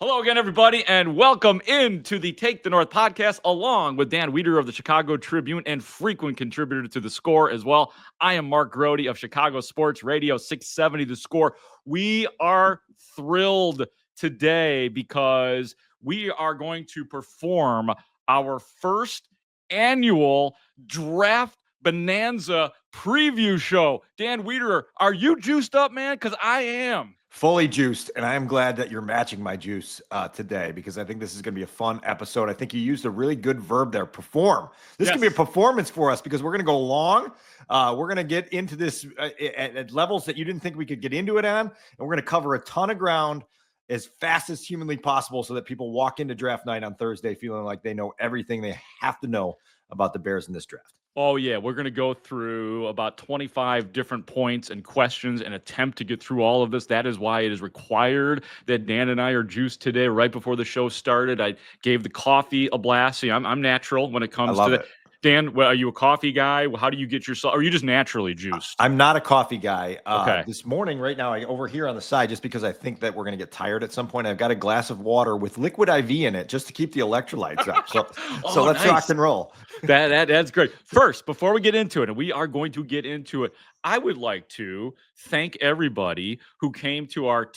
Hello again, everybody, and welcome into the Take the North podcast, along with Dan Wiederer of the Chicago Tribune and frequent contributor to The Score as well. I am Mark Grote of Chicago Sports Radio 670 The Score. We are thrilled today because we are going to perform our first annual draft bonanza preview show. Dan Wiederer, are you juiced up, man? Because I am. Fully juiced, and I am glad that you're matching my juice today because I think this is going to be a fun episode. I think you used a really good verb there, perform. This can be a performance for us because we're going to go long. We're going to get into this at levels that you didn't think we could get into it on, and we're going to cover a ton of ground as fast as humanly possible so that people walk into draft night on Thursday feeling like they know everything they have to know about the Bears in this draft. Oh, yeah. We're going to go through about 25 different points and questions and attempt to get through all of this. That is why it is required that Dan and I are juiced today. Right before the show started, I gave the coffee a blast. See, I'm natural when it comes to that. Dan, well, are you a coffee guy? How do you get yourself? Or are you just naturally juiced? I'm not a coffee guy. Okay. This morning, right now, over here on the side, just because I think that we're going to get tired at some point, I've got a glass of water with liquid IV in it just to keep the electrolytes up. So let's rock and roll. That's great. First, before we get into it, and we are going to get into it, I would like to thank everybody who came to our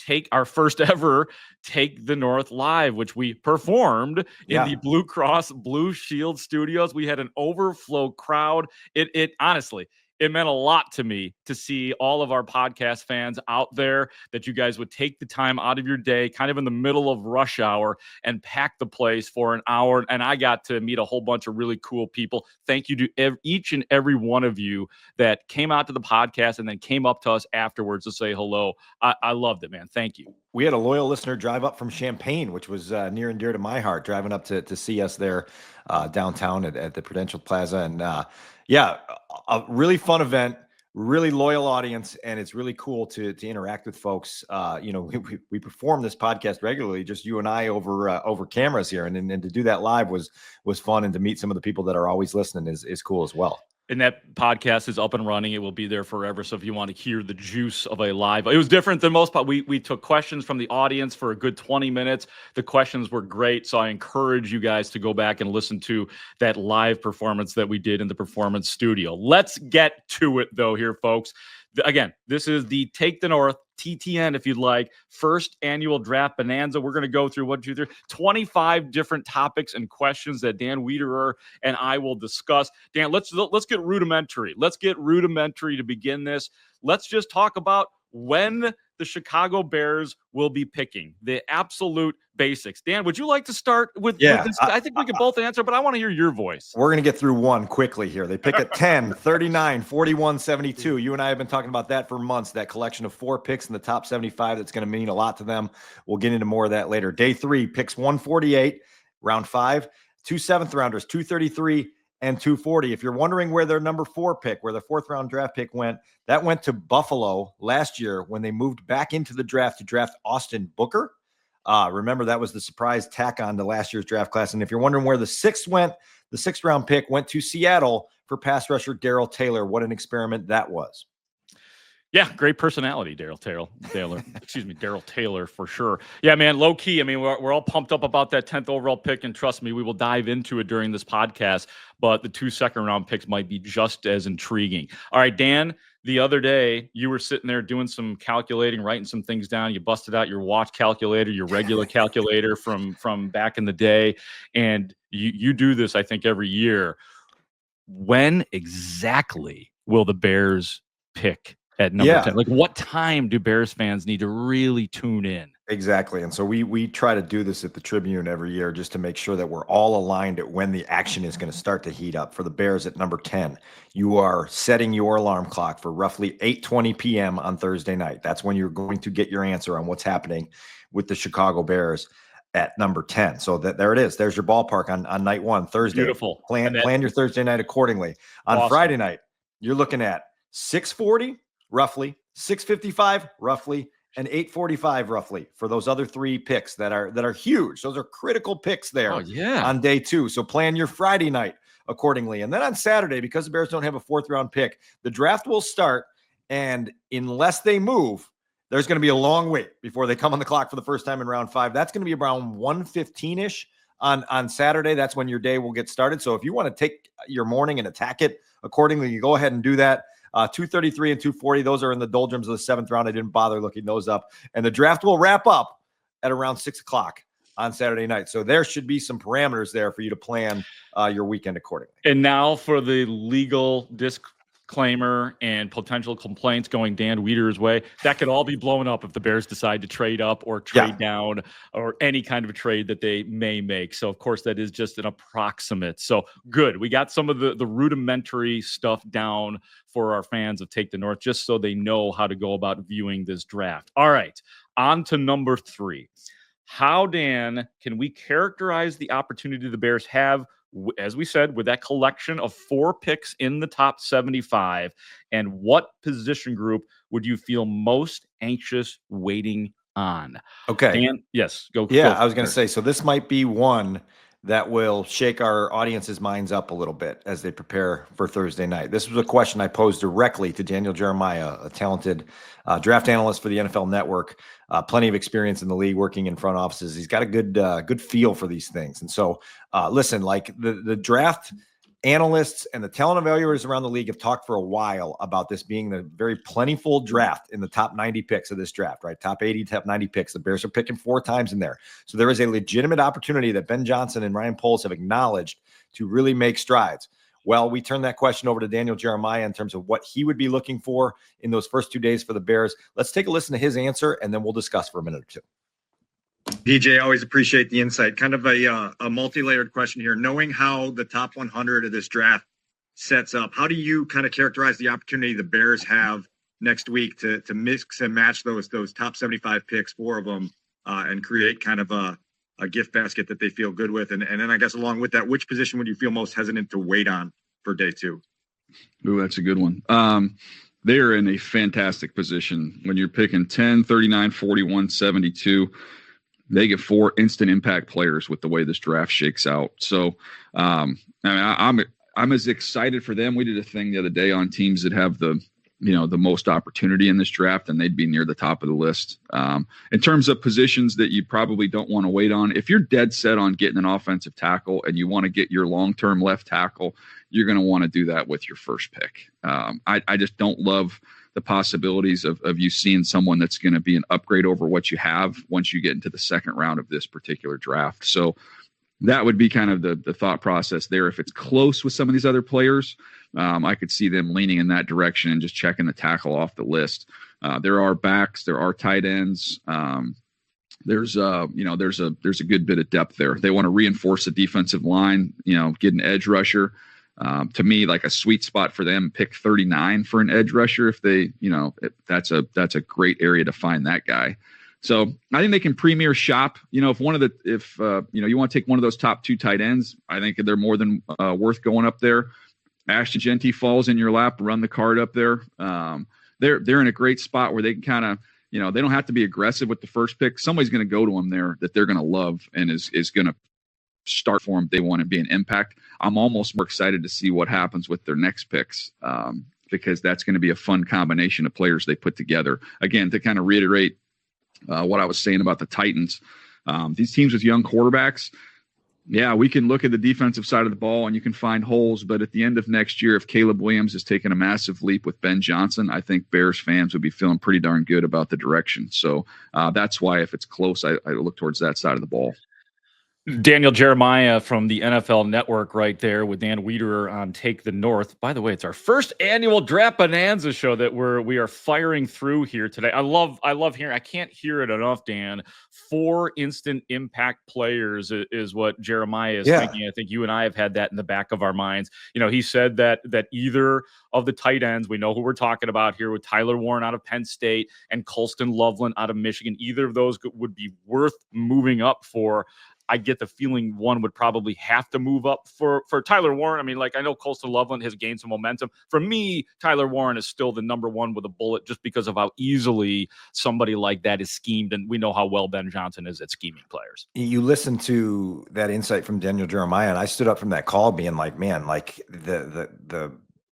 first ever Take the North live, which we performed in the Blue Cross Blue Shield studios. We had an overflow crowd. It honestly, it meant a lot to me to see all of our podcast fans out there, that you guys would take the time out of your day, kind of in the middle of rush hour, and pack the place for an hour. And I got to meet a whole bunch of really cool people. Thank you to each and every one of you that came out to the podcast and then came up to us afterwards to say hello. I loved it, man. Thank you. We had a loyal listener drive up from Champaign, which was near and dear to my heart, driving up to see us there downtown at the Prudential Plaza. And a really fun event, really loyal audience, and it's really cool to interact with folks. We perform this podcast regularly, just you and I over cameras here, and to do that live was fun, and to meet some of the people that are always listening is cool as well. And that podcast is up and running. It will be there forever. So if you want to hear the juice of a live, it was different than most. We took questions from the audience for a good 20 minutes. The questions were great. So I encourage you guys to go back and listen to that live performance that we did in the performance studio. Let's get to it, though, here, folks. Again, this is the Take the North, TTN, if you'd like, first annual draft bonanza. We're going to go through 25 different topics and questions that Dan Wiederer and I will discuss. Dan, let's get rudimentary. Let's get rudimentary to begin this. Let's just talk about when the Chicago Bears will be picking, the absolute basics. Dan, would you like to start with this? I think we can both answer, but I want to hear your voice. We're going to get through one quickly here. They pick at 10, 39, 41, 72. You and I have been talking about that for months, that collection of 4 picks in the top 75. That's going to mean a lot to them. We'll get into more of that later. Day 3, picks 148, round 5, 2 7th rounders, 233, and 240. If you're wondering where their number 4 pick, where their 4th round draft pick went, that went to Buffalo last year when they moved back into the draft to draft Austin Booker. Remember, that was the surprise tack on to last year's draft class. And if you're wondering where the 6th went, the 6th round pick went to Seattle for pass rusher Darrell Taylor. What an experiment that was. Yeah, great personality, Darrell Taylor for sure. Yeah, man, low key. I mean, we're all pumped up about that 10th overall pick, and trust me, we will dive into it during this podcast. But the 2 second-round picks might be just as intriguing. All right, Dan. The other day, you were sitting there doing some calculating, writing some things down. You busted out your watch calculator, your regular calculator from back in the day, and you do this, I think, every year. When exactly will the Bears pick at number 10? Like, what time do Bears fans need to really tune in? Exactly. And so we try to do this at the Tribune every year just to make sure that we're all aligned at when the action is going to start to heat up. For the Bears at number 10, you are setting your alarm clock for roughly 8:20 p.m. on Thursday night. That's when you're going to get your answer on what's happening with the Chicago Bears at number 10. So there it is. There's your ballpark on night 1, Thursday. Beautiful. Plan your Thursday night accordingly. On awesome. Friday night, you're looking at 6:40 roughly, 6:55 roughly, and 8:45 roughly for those other 3 picks that are huge. Those are critical picks there on day 2. So plan your Friday night accordingly. And then on Saturday, because the Bears don't have a 4th round pick, the draft will start. And unless they move, there's going to be a long wait before they come on the clock for the first time in round 5. That's going to be around 1:15-ish on Saturday. That's when your day will get started. So if you want to take your morning and attack it accordingly, you go ahead and do that. 233 and 240, those are in the doldrums of the 7th round. I didn't bother looking those up. And the draft will wrap up at around 6 o'clock on Saturday night. So there should be some parameters there for you to plan your weekend accordingly. And now for the legal disclaimer and potential complaints going Dan Wiederer's way. That could all be blown up if the Bears decide to trade up or trade down or any kind of a trade that they may make. So, of course, that is just an approximate. So, good. We got some of the rudimentary stuff down for our fans of Take the North, just so they know how to go about viewing this draft. All right, on to number 3. How, Dan, can we characterize the opportunity the Bears have, as we said, with that collection of 4 picks in the top 75, and what position group would you feel most anxious waiting on? Okay. Dan, yes, go. Yeah, I was going to say, so this might be one that will shake our audience's minds up a little bit as they prepare for Thursday night. This was a question I posed directly to Daniel Jeremiah, a talented draft analyst for the NFL Network, plenty of experience in the league, working in front offices. He's got a good feel for these things. And so, listen, like the draft analysts and the talent evaluators around the league have talked for a while about this being the very plentiful draft in the top 90 picks of this draft, right? Top 80, top 90 picks. The Bears are picking 4 times in there. So there is a legitimate opportunity that Ben Johnson and Ryan Poles have acknowledged to really make strides. Well, we turn that question over to Daniel Jeremiah in terms of what he would be looking for in those first 2 days for the Bears. Let's take a listen to his answer, and then we'll discuss for a minute or two. PJ, always appreciate the insight. Kind of a multi-layered question here. Knowing how the top 100 of this draft sets up, how do you kind of characterize the opportunity the Bears have next week to mix and match those top 75 picks, 4 of them, and create kind of a gift basket that they feel good with? And then I guess along with that, which position would you feel most hesitant to wait on for day 2? Ooh, that's a good one. They're in a fantastic position when you're picking 10, 39, 41, 72. They get 4 instant impact players with the way this draft shakes out. So, I'm as excited for them. We did a thing the other day on teams that have the most opportunity in this draft, and they'd be near the top of the list. In terms of positions that you probably don't want to wait on, if you're dead set on getting an offensive tackle and you want to get your long-term left tackle, you're going to want to do that with your first pick. I just don't love the possibilities of you seeing someone that's going to be an upgrade over what you have once you get into the second round of this particular draft. So that would be kind of the thought process there. If it's close with some of these other players, I could see them leaning in that direction and just checking the tackle off the list. There are backs, there are tight ends. There's a good bit of depth there. They want to reinforce the defensive line, get an edge rusher. To me, like a sweet spot for them, pick 39 for an edge rusher. If they, that's a great area to find that guy. So I think they can premier shop. You want to take one of those top 2 tight ends, I think they're more than worth going up there. Ashton Genty falls in your lap, run the card up there. They're in a great spot where they can kind of, they don't have to be aggressive with the first pick. Somebody's going to go to them there that they're going to love and is going to start for them. They want to be an impact. I'm almost more excited to see what happens with their next picks because that's going to be a fun combination of players they put together. Again, to kind of reiterate what I was saying about the Titans, these teams with young quarterbacks, yeah, we can look at the defensive side of the ball and you can find holes, but at the end of next year, if Caleb Williams is taking a massive leap with Ben Johnson, I think Bears fans would be feeling pretty darn good about the direction. So that's why if it's close, I look towards that side of the ball. Daniel Jeremiah from the NFL Network right there with Dan Wiederer on Take the North. By the way, it's our first annual Draft Bonanza show that we are firing through here today. I love hearing, I can't hear it enough, Dan. 4 instant impact players is what Jeremiah is thinking. I think you and I have had that in the back of our minds. He said that either of the tight ends, we know who we're talking about here with Tyler Warren out of Penn State and Colston Loveland out of Michigan, either of those would be worth moving up for. I get the feeling one would probably have to move up for Tyler Warren. I mean, I know Colston Loveland has gained some momentum. For me, Tyler Warren is still the number 1 with a bullet just because of how easily somebody like that is schemed. And we know how well Ben Johnson is at scheming players. You listen to that insight from Daniel Jeremiah, and I stood up from that call being like, man, the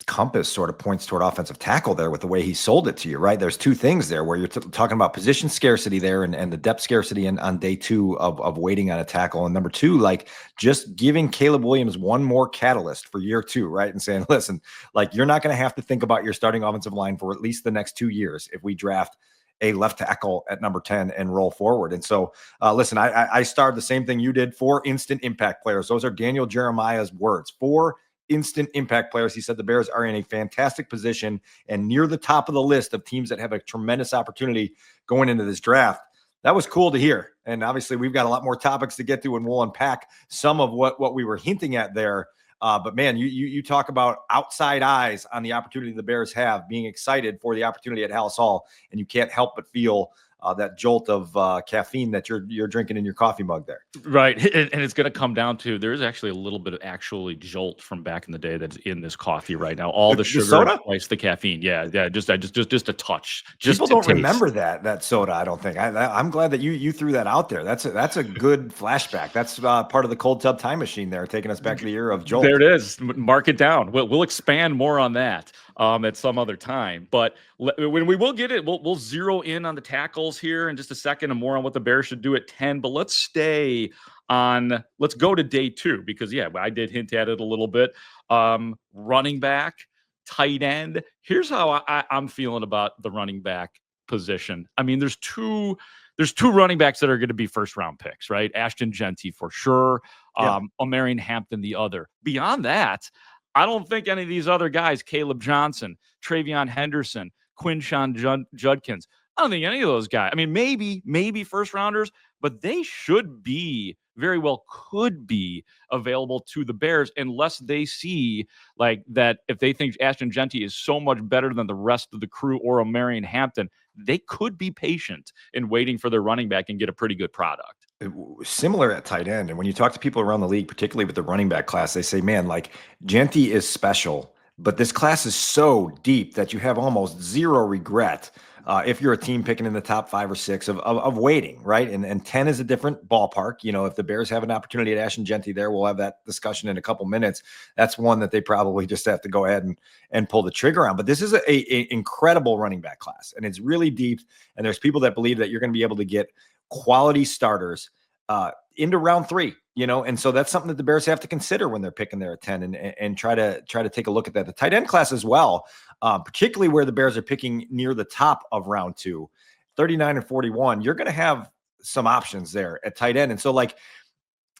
compass sort of points toward offensive tackle there with the way he sold it to you, right? There's two things there where you're talking about position scarcity there and the depth scarcity on day two of waiting on a tackle. And number two, like just giving Caleb Williams one more catalyst for year two, right? And saying, listen, like you're not going to have to think about your starting offensive line for at least the next 2 years if we draft a left tackle at number 10 and roll forward. And so, listen, I starred the same thing you did. 4 instant impact players. Those are Daniel Jeremiah's words. 4 instant impact players. He said the Bears are in a fantastic position and near the top of the list of teams that have a tremendous opportunity going into this draft. That was cool to hear. And obviously we've got a lot more topics to get to, and we'll unpack some of what we were hinting at there. But man, you talk about outside eyes on the opportunity the Bears have, being excited for the opportunity at Haugh, and you can't help but feel that jolt of caffeine that you're drinking in your coffee mug there. Right. And it's going to come down to, there's actually a little bit of actually jolt from back in the day that's in this coffee right now. All the sugar, soda? twice the caffeine. Yeah. Just a touch. Just People to don't taste. remember that soda. I don't think. I'm glad that you threw that out there. That's a good flashback. That's part of the cold tub time machine there, taking us back to the year of Jolt. There it is. Mark it down. We'll expand more on that at some other time. But when we will get it, we'll zero in on the tackles here in just a second and more on what the Bears should do at 10. But let's go to day 2 because, yeah, I did hint at it a little bit. Running back, tight end. Here's how I'm feeling about the running back position. I mean, there's two running backs that are going to be first-round picks, right? Ashton Genty for sure. Omarion Hampton the other. Beyond that, I don't think any of these other guys, Caleb Johnson, Travion Henderson, Quinshawn Judkins, I don't think any of those guys. I mean, maybe first rounders, but they should be, very well could be available to the Bears unless they see like that. If they think Ashton Genty is so much better than the rest of the crew or Omarion Hampton, they could be patient in waiting for their running back and get a pretty good product. Similar at tight end. And when you talk to people around the league, particularly with the running back class, they say, man, like Genty is special, but this class is so deep that you have almost zero regret if you're a team picking in the top 5 or 6 of waiting, right? And 10 is a different ballpark. You know, if the Bears have an opportunity at Ashton Genty there, we'll have that discussion in a couple minutes. That's one that they probably just have to go ahead and pull the trigger on. But this is a incredible running back class, and it's really deep. And there's people that believe that you're going to be able to get quality starters into round 3, you know, and so that's something that the Bears have to consider when they're picking there at 10 and try to take a look at that. The tight end class as well, particularly where the Bears are picking near the top of round 2, 39 and 41, you're going to have some options there at tight end. And so like,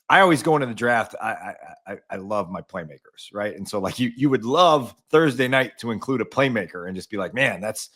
I always go into the draft. I love my playmakers, right? And so like you would love Thursday night to include a playmaker and just be like, man, that's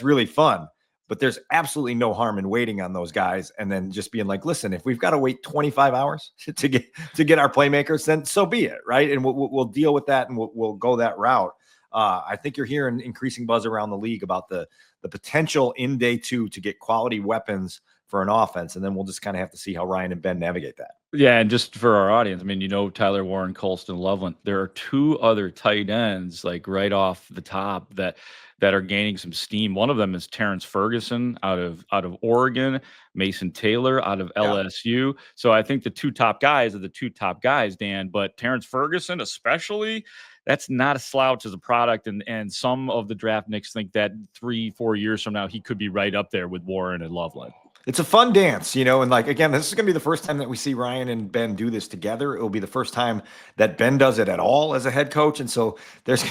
really fun. But there's absolutely no harm in waiting on those guys and then just being like, listen, if we've got to wait 25 hours to get our playmakers, then so be it, right? And we'll deal with that and we'll go that route. I think you're hearing increasing buzz around the league about the potential in day 2 to get quality weapons for an offense, and then we'll just kind of have to see how Ryan and Ben navigate that. Yeah, and just for our audience, I mean, you know, Tyler Warren, Colston Loveland, there are 2 other tight ends like right off the top that are gaining some steam. One of them is Terrence Ferguson out of Oregon, Mason Taylor out of LSU. So I think the 2 top guys are the 2 top guys, Dan, but Terrence Ferguson especially, that's not a slouch as a product. And some of the draft nicks think that 3-4 years from now, he could be right up there with Warren and Loveland. It's a fun dance, you know, and like, again, this is going to be the first time that we see Ryan and Ben do this together. It will be the first time that Ben does it at all as a head coach. And so there's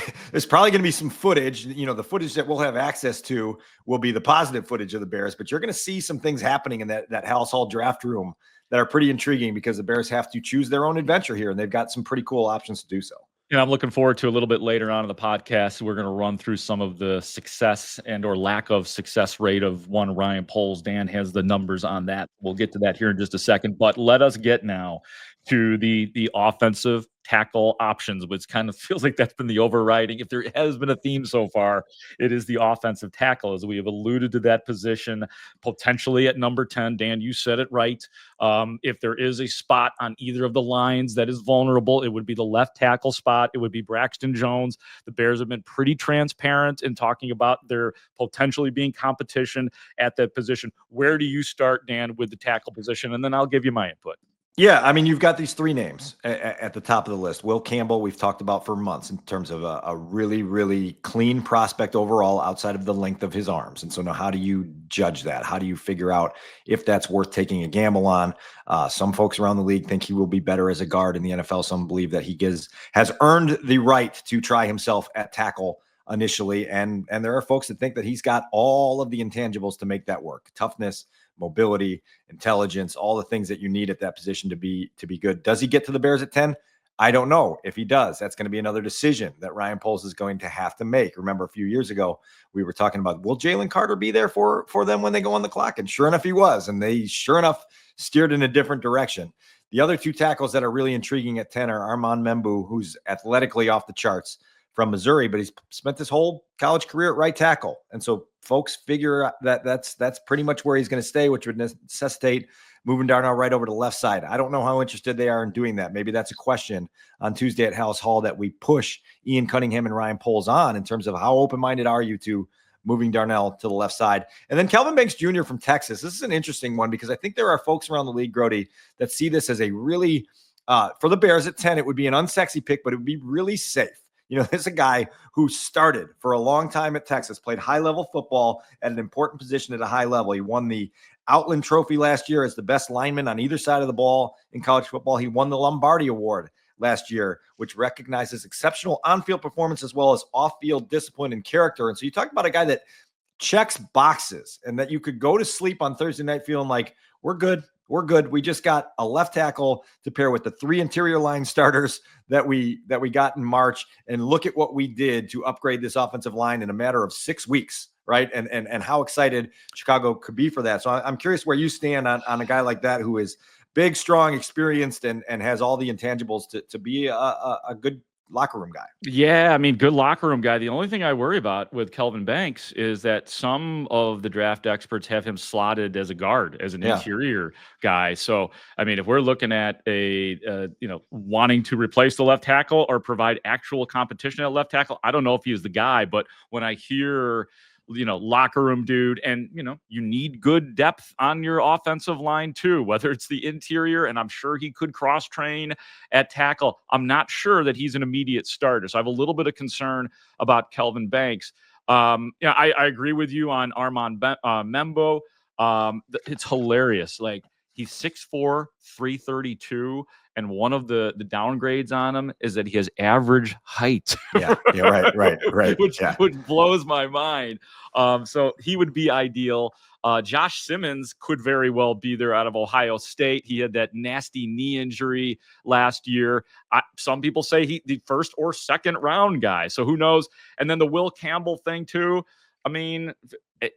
probably going to be some footage, you know, the footage that we'll have access to will be the positive footage of the Bears, but you're going to see some things happening in that Haugh draft room that are pretty intriguing because the Bears have to choose their own adventure here. And they've got some pretty cool options to do so. And I'm looking forward to a little bit later on in the podcast. We're going to run through some of the success and or lack of success rate of one Ryan Poles. Dan has the numbers on that. We'll get to that here in just a second. But let us get now to the offensive tackle options, which kind of feels like that's been the overriding. If there has been a theme so far, it is the offensive tackle, as we have alluded to that position potentially at number 10. Dan, you said it right. If there is a spot on either of the lines that is vulnerable, it would be the left tackle spot. It would be Braxton Jones. The Bears have been pretty transparent in talking about there potentially being competition at that position. Where do you start, Dan, with the tackle position? And then I'll give you my input. Yeah, I mean, you've got these three names at the top of the list. Will Campbell, we've talked about for months in terms of a really, really clean prospect overall outside of the length of his arms. And so now how do you judge that? How do you figure out if that's worth taking a gamble on? Some folks around the league think he will be better as a guard in the NFL. Some believe that he has earned the right to try himself at tackle initially. And there are folks that think that he's got all of the intangibles to make that work. Toughness, mobility, intelligence, all the things that you need at that position to be good. Does he get to the Bears at 10? I don't know. If he does, that's going to be another decision that Ryan Poles is going to have to make. Remember, a few years ago, we were talking about, will Jalen Carter be there for them when they go on the clock? And sure enough, he was. And they sure enough steered in a different direction. The other two tackles that are really intriguing at 10 are Armand Membu, who's athletically off the charts from Missouri, but he's spent his whole college career at right tackle. And so folks figure that that's pretty much where he's going to stay, which would necessitate moving Darnell right over to the left side. I don't know how interested they are in doing that. Maybe that's a question on Tuesday at Haugh that we push Ian Cunningham and Ryan Poles on in terms of how open-minded are you to moving Darnell to the left side. And then Kelvin Banks Jr. from Texas. This is an interesting one because I think there are folks around the league, Grote, that see this as a really, for the Bears at 10, it would be an unsexy pick, but it would be really safe. You know, there's a guy who started for a long time at Texas, played high-level football at an important position at a high level. He won the Outland Trophy last year as the best lineman on either side of the ball in college football. He won the Lombardi Award last year, which recognizes exceptional on-field performance as well as off-field discipline and character. And so you talk about a guy that checks boxes and that you could go to sleep on Thursday night feeling like, we're good. We're good. We just got a left tackle to pair with the three interior line starters that we got in March. And look at what we did to upgrade this offensive line in a matter of 6 weeks, right? And how excited Chicago could be for that. So I'm curious where you stand on a guy like that who is big, strong, experienced, and has all the intangibles to be a good locker room guy. Yeah, I mean, good locker room guy. The only thing I worry about with Kelvin Banks is that some of the draft experts have him slotted as a guard, as an interior guy. So, I mean, if we're looking at wanting to replace the left tackle or provide actual competition at left tackle, I don't know if he is the guy. But when I hear, locker room dude, and, you need good depth on your offensive line too, whether it's the interior, and I'm sure he could cross train at tackle. I'm not sure that he's an immediate starter. So I have a little bit of concern about Kelvin Banks. I agree with you on Armand Membo. It's hilarious. Like, he's 6'4", 332. And one of the downgrades on him is that he has average height. Yeah, right. Which blows my mind. So he would be ideal. Josh Simmons could very well be there out of Ohio State. He had that nasty knee injury last year. Some people say he the first or second round guy. So who knows? And then the Will Campbell thing too. I mean,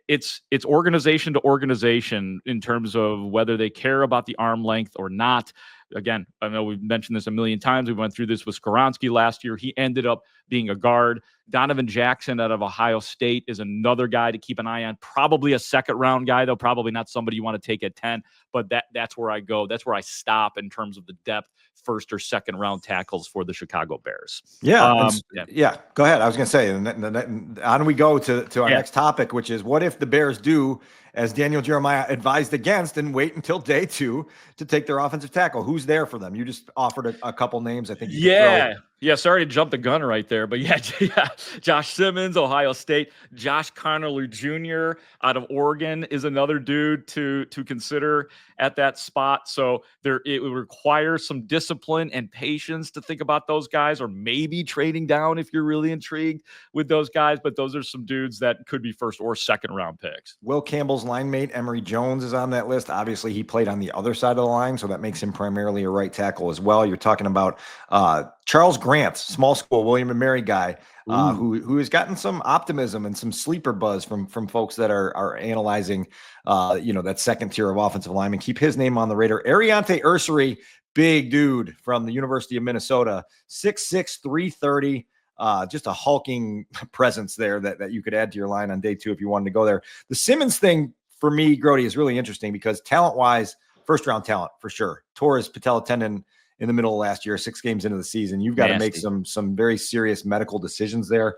it's organization to organization in terms of whether they care about the arm length or not. Again, I know we've mentioned this a million times. We went through this with Skoronski last year. He ended up being a guard. Donovan Jackson out of Ohio State is another guy to keep an eye on. Probably a second-round guy, though. Probably not somebody you want to take at 10. But that's where I go. That's where I stop in terms of the depth, first or second-round tackles for the Chicago Bears. Yeah. Go ahead. I was going to say, and on we go to our next topic, which is what if the Bears do as Daniel Jeremiah advised against and wait until day 2 to take their offensive tackle? Who's there for them? You just offered a couple names. I think. Yeah. Sorry to jump the gun right there, but yeah. Josh Simmons, Ohio State. Josh Connerly Jr. out of Oregon is another dude to consider at that spot. So it would require some discipline and patience to think about those guys, or maybe trading down if you're really intrigued with those guys. But those are some dudes that could be first or second round picks. Will Campbell's line mate, Emory Jones, is on that list. Obviously, he played on the other side of the line, so that makes him primarily a right tackle as well. You're talking about Charles Grant, small school William & Mary guy, who has gotten some optimism and some sleeper buzz from folks that are analyzing, that second tier of offensive linemen. Keep his name on the radar. Ariante Ursary, big dude from the University of Minnesota, 6'6", 330. Just a hulking presence there that you could add to your line on day 2 if you wanted to go there. The Simmons thing for me, Grote, is really interesting because talent-wise, first-round talent for sure. Tore his patella tendon in the middle of last year, 6 games into the season. You've got to make some very serious medical decisions there.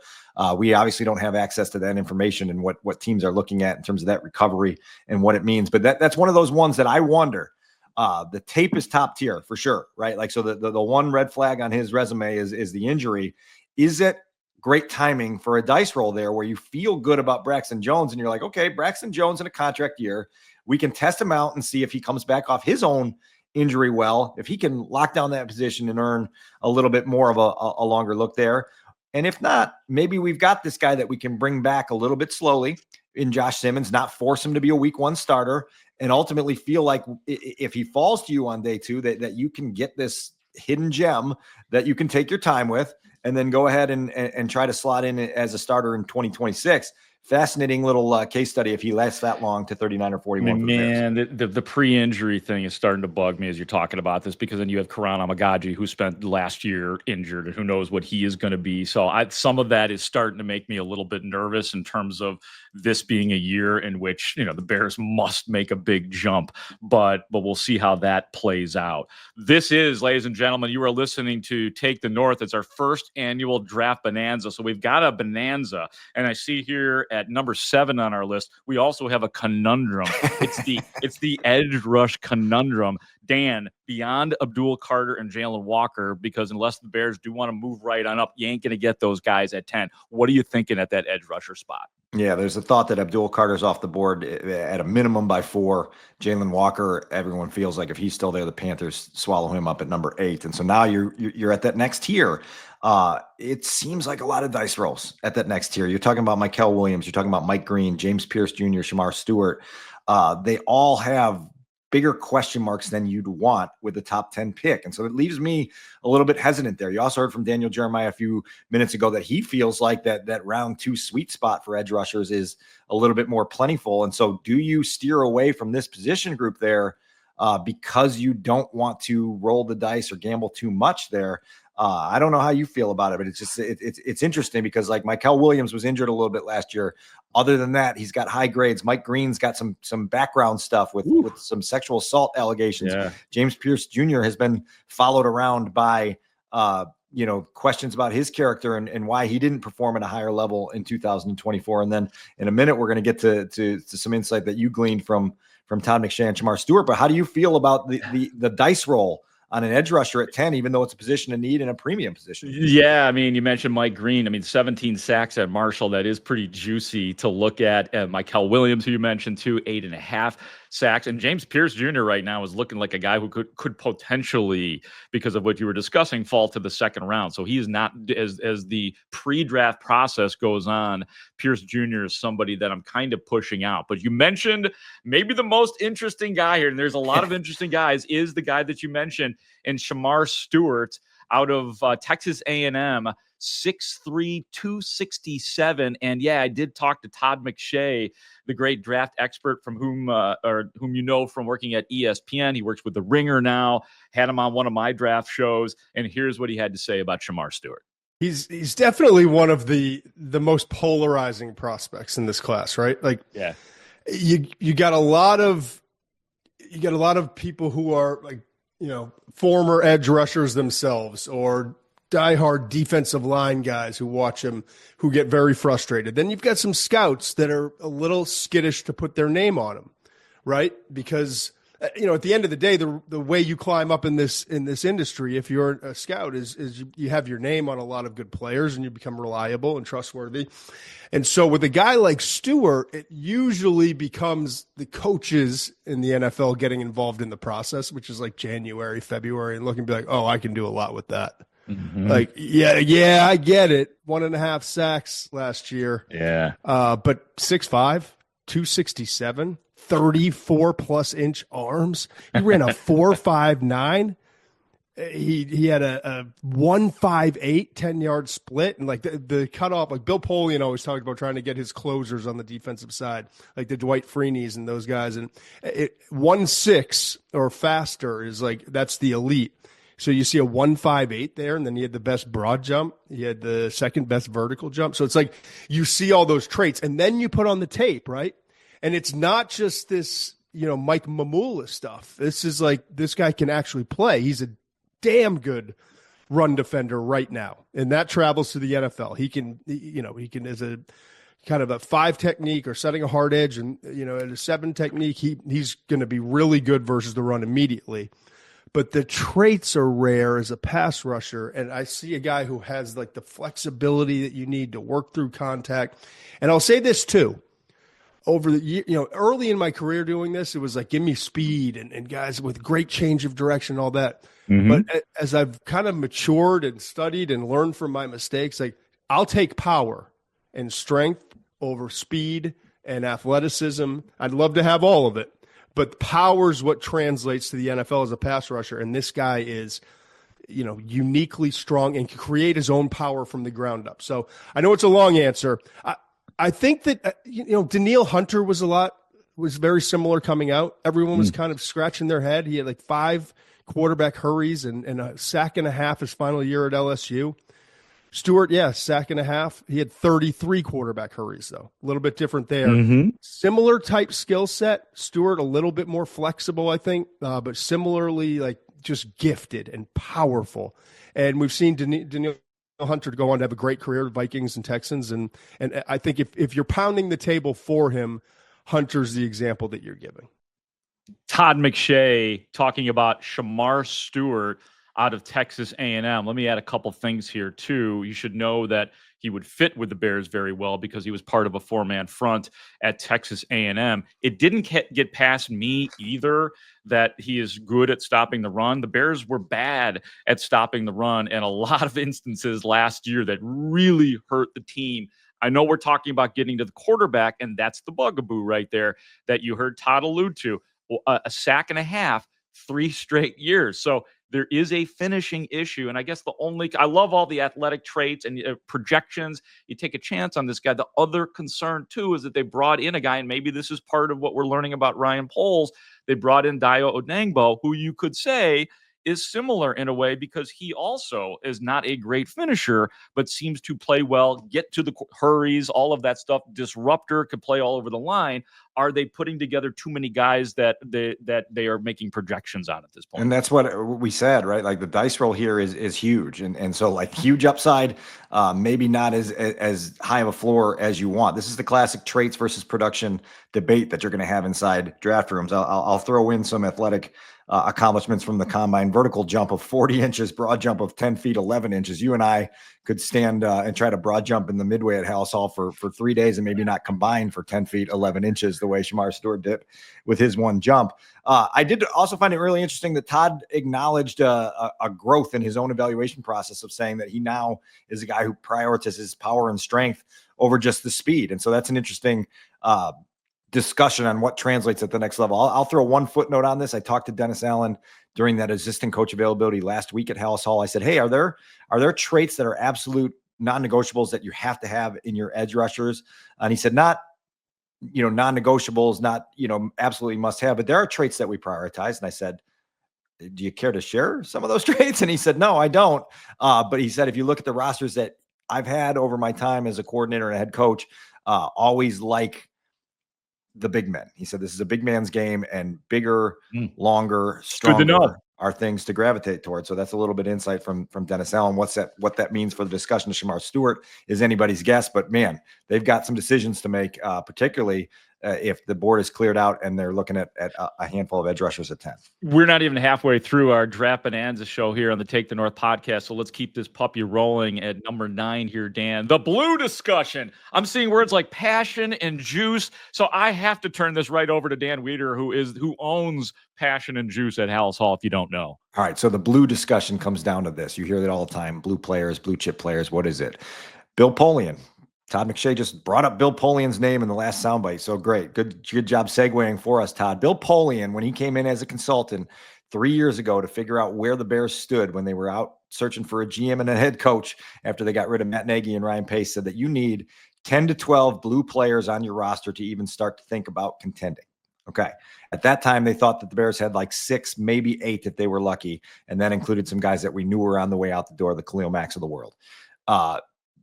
We obviously don't have access to that information and what teams are looking at in terms of that recovery and what it means. But that's one of those ones that I wonder, The tape is top tier for sure, right? Like, so the one red flag on his resume is the injury. Is it great timing for a dice roll there where you feel good about Braxton Jones and you're like, okay, Braxton Jones in a contract year, we can test him out and see if he comes back off his own injury well, if he can lock down that position and earn a little bit more of a longer look there. And if not, maybe we've got this guy that we can bring back a little bit slowly in Josh Simmons, not force him to be a week one starter, and ultimately feel like if he falls to you on day two, that you can get this hidden gem that you can take your time with and then go ahead and try to slot in as a starter in 2026. Fascinating little case study if he lasts that long to 39 or 41. Man, the pre-injury thing is starting to bug me as you're talking about this, because then you have Karan Amagaji, who spent last year injured, and who knows what he is going to be. So some of that is starting to make me a little bit nervous in terms of this being a year in which, the Bears must make a big jump, but we'll see how that plays out. This is, ladies and gentlemen, you are listening to Take the North. It's our first annual draft bonanza. So we've got a bonanza, and I see here at number 7 on our list, we also have a conundrum. It's the edge rush conundrum. Dan, beyond Abdul Carter and Jalen Walker, because unless the Bears do want to move right on up, you ain't going to get those guys at 10. What are you thinking at that edge rusher spot? Yeah, there's a thought that Abdul Carter's off the board at a minimum by 4. Jalen Walker, everyone feels like if he's still there, the Panthers swallow him up at number 8. And so now you're at that next tier. It seems like a lot of dice rolls at that next tier. You're talking about Mykel Williams. You're talking about Mike Green, James Pierce Jr., Shamar Stewart. They all have bigger question marks than you'd want with the top 10 pick. And so it leaves me a little bit hesitant there. You also heard from Daniel Jeremiah a few minutes ago that he feels like that round 2 sweet spot for edge rushers is a little bit more plentiful. And so do you steer away from this position group there because you don't want to roll the dice or gamble too much there? I don't know how you feel about it, but it's just it's interesting because like Mykel Williams was injured a little bit last year. Other than that, he's got high grades. Mike Green's got some background stuff with some sexual assault allegations. Yeah. James Pierce Jr. has been followed around by questions about his character and why he didn't perform at a higher level in 2024. And then in a minute, we're going to get to some insight that you gleaned from Todd McShay and Shamar Stewart. But how do you feel about the dice roll on an edge rusher at 10, even though it's a position of need and a premium position? Yeah, I mean, you mentioned Mike Green. 17 sacks at Marshall. That is pretty juicy to look at. Mykel Williams, who you mentioned, too, 8.5 sacks. And James Pierce Jr. right now is looking like a guy who could potentially, because of what you were discussing, fall to the second round. So he is not, as the pre-draft process goes on, Pierce Jr. is somebody that I'm kind of pushing out. But you mentioned maybe the most interesting guy here, and there's a lot of interesting guys, is the guy that you mentioned, and Shamar Stewart out of Texas A&M, 6'3", 267. And yeah, I did talk to Todd McShay, the great draft expert from whom you know from working at ESPN. He works with The Ringer now, had him on one of my draft shows, and here's what he had to say about Shamar Stewart. He's definitely one of the most polarizing prospects in this class, right? Like, yeah, you got a lot of people who are like, former edge rushers themselves or diehard defensive line guys who watch him, who get very frustrated. Then you've got some scouts that are a little skittish to put their name on him, right? Because, at the end of the day, the way you climb up in this industry, if you're a scout, is you have your name on a lot of good players and you become reliable and trustworthy. And so with a guy like Stewart, it usually becomes the coaches in the NFL getting involved in the process, which is like January, February, and looking to be like, oh, I can do a lot with that. Mm-hmm. Like, yeah, I get it. 1.5 sacks last year. Yeah. But 6'5", 267, 34+ inch arms. He ran a 4.59. He had a 1.58 10-yard split, and like the cutoff, like Bill Polian always talked about trying to get his closers on the defensive side, like the Dwight Freeney's and those guys. And 1.6 or faster is like, that's the elite. So you see a 1.58 there, and then he had the best broad jump. He had the second best vertical jump. So it's like you see all those traits, and then you put on the tape, right? And it's not just this, Mike Mamula stuff. This is like, this guy can actually play. He's a damn good run defender right now, and that travels to the NFL. He can kind of a 5 technique or setting a hard edge, and at a 7 technique, he's going to be really good versus the run immediately. But the traits are rare as a pass rusher, and I see a guy who has like the flexibility that you need to work through contact. And I'll say this too. Over the early in my career doing this, it was like, give me speed and guys with great change of direction and all that. But as I've kind of matured and studied and learned from my mistakes, like I'll take power and strength over speed and athleticism. I'd love to have all of it, but power is what translates to the NFL as a pass rusher. And this guy is, uniquely strong and can create his own power from the ground up. So I know it's a long answer. I think that, Danielle Hunter was very similar coming out. Everyone was kind of scratching their head. He had like 5 quarterback hurries and a sack and a half his final year at LSU. Stewart, sack and a half. He had 33 quarterback hurries, though. A little bit different there. Similar type skill set. Stewart, a little bit more flexible, I think, but similarly, like just gifted and powerful. And we've seen Danielle Hunter go on to have a great career with Vikings and Texans. And I think if you're pounding the table for him, Hunter's the example that you're giving. Todd McShay talking about Shamar Stewart out of Texas A&M. Let me add a couple things here too. You should know that he would fit with the Bears very well because he was part of a 4-man front at Texas A&M. It didn't get past me either that he is good at stopping the run. The Bears were bad at stopping the run in a lot of instances last year that really hurt the team. I know we're talking about getting to the quarterback, and that's the bugaboo right there that you heard Todd allude to. A sack and a half, 3 straight years. So there is a finishing issue. And I guess I love all the athletic traits and projections. You take a chance on this guy. The other concern too is that they brought in a guy, and maybe this is part of what we're learning about Ryan Poles. They brought in Dayo Odangbo, who you could say is similar in a way because he also is not a great finisher, but seems to play well, get to the hurries, all of that stuff. Disruptor, could play all over the line. Are they putting together too many guys that they are making projections on at this point? And that's what we said, right? Like the dice roll here is huge. And so like huge upside, maybe not as high of a floor as you want. This is the classic traits versus production debate that you're going to have inside draft rooms. I'll throw in some athletic accomplishments from the combine. Vertical jump of 40 inches, broad jump of 10 feet, 11 inches. You and I could stand and try to broad jump in the midway at Haugh for 3 days and maybe not combine for 10 feet, 11 inches the way Shamar Stewart did with his one jump. I did also find it really interesting that Todd acknowledged a growth in his own evaluation process of saying that he now is a guy who prioritizes power and strength over just the speed. And so that's an interesting discussion on what translates at the next level. I'll throw one footnote on this. I talked to Dennis Allen during that assistant coach availability last week at Haugh. I said, hey, are there traits that are absolute non-negotiables that you have to have in your edge rushers? And he said, not, non-negotiables, not, absolutely must have, but there are traits that we prioritize. And I said, do you care to share some of those traits? And he said, no, I don't. But he said, if you look at the rosters that I've had over my time as a coordinator and a head coach, always like the big men. He said, this is a big man's game, and bigger, longer, stronger are things to gravitate towards. So that's a little bit insight from Dennis Allen. What that means for the discussion of Shamar Stewart is anybody's guess, but man, they've got some decisions to make, particularly if the board is cleared out and they're looking at a handful of edge rushers at 10. We're not even halfway through our Draft Bonanza show here on the Take the North podcast, so let's keep this puppy rolling at number 9 here, Dan. The blue discussion. I'm seeing words like passion and juice, so I have to turn this right over to Dan Wiederer, who owns Passion and Juice at Haugh, if you don't know. All right, so the blue discussion comes down to this. You hear that all the time, blue players, blue chip players. What is it? Bill Polian. Todd McShay just brought up Bill Polian's name in the last soundbite. So great. Good job segueing for us, Todd. Bill Polian, when he came in as a consultant 3 years ago to figure out where the Bears stood when they were out searching for a GM and a head coach after they got rid of Matt Nagy and Ryan Pace, said that you need 10 to 12 blue players on your roster to even start to think about contending. Okay. At that time, they thought that the Bears had like 6, maybe 8 if they were lucky. And that included some guys that we knew were on the way out the door, the Khalil Macks of the world.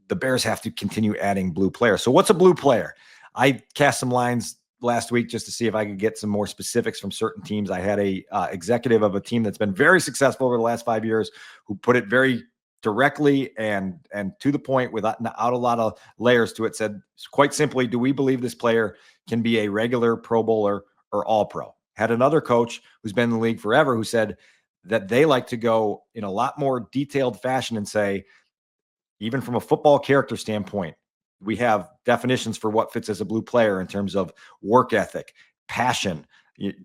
The Bears have to continue adding blue players. So what's a blue player? I cast some lines last week just to see if I could get some more specifics from certain teams. I had a executive of a team that's been very successful over the last 5 years who put it very directly and to the point without a lot of layers to it, said quite simply, do we believe this player can be a regular Pro Bowler or all pro? Had another coach who's been in the league forever who said that they like to go in a lot more detailed fashion and say, even from a football character standpoint, we have definitions for what fits as a blue player in terms of work ethic, passion,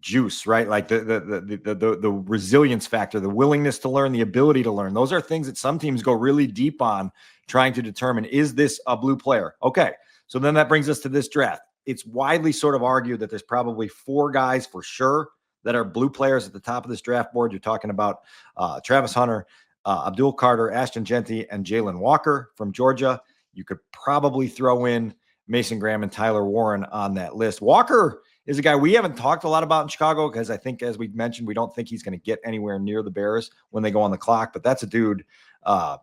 juice, right? Like the resilience factor, the willingness to learn, the ability to learn. Those are things that some teams go really deep on trying to determine, is this a blue player? Okay. So then that brings us to this draft. It's widely sort of argued that there's probably 4 guys for sure that are blue players at the top of this draft board. You're talking about Travis Hunter, Abdul Carter, Ashton Genty, and Jalen Walker from Georgia. You could probably throw in Mason Graham and Tyler Warren on that list. Walker is a guy we haven't talked a lot about in Chicago because I think, as we mentioned, we don't think he's going to get anywhere near the Bears when they go on the clock. But that's a dude,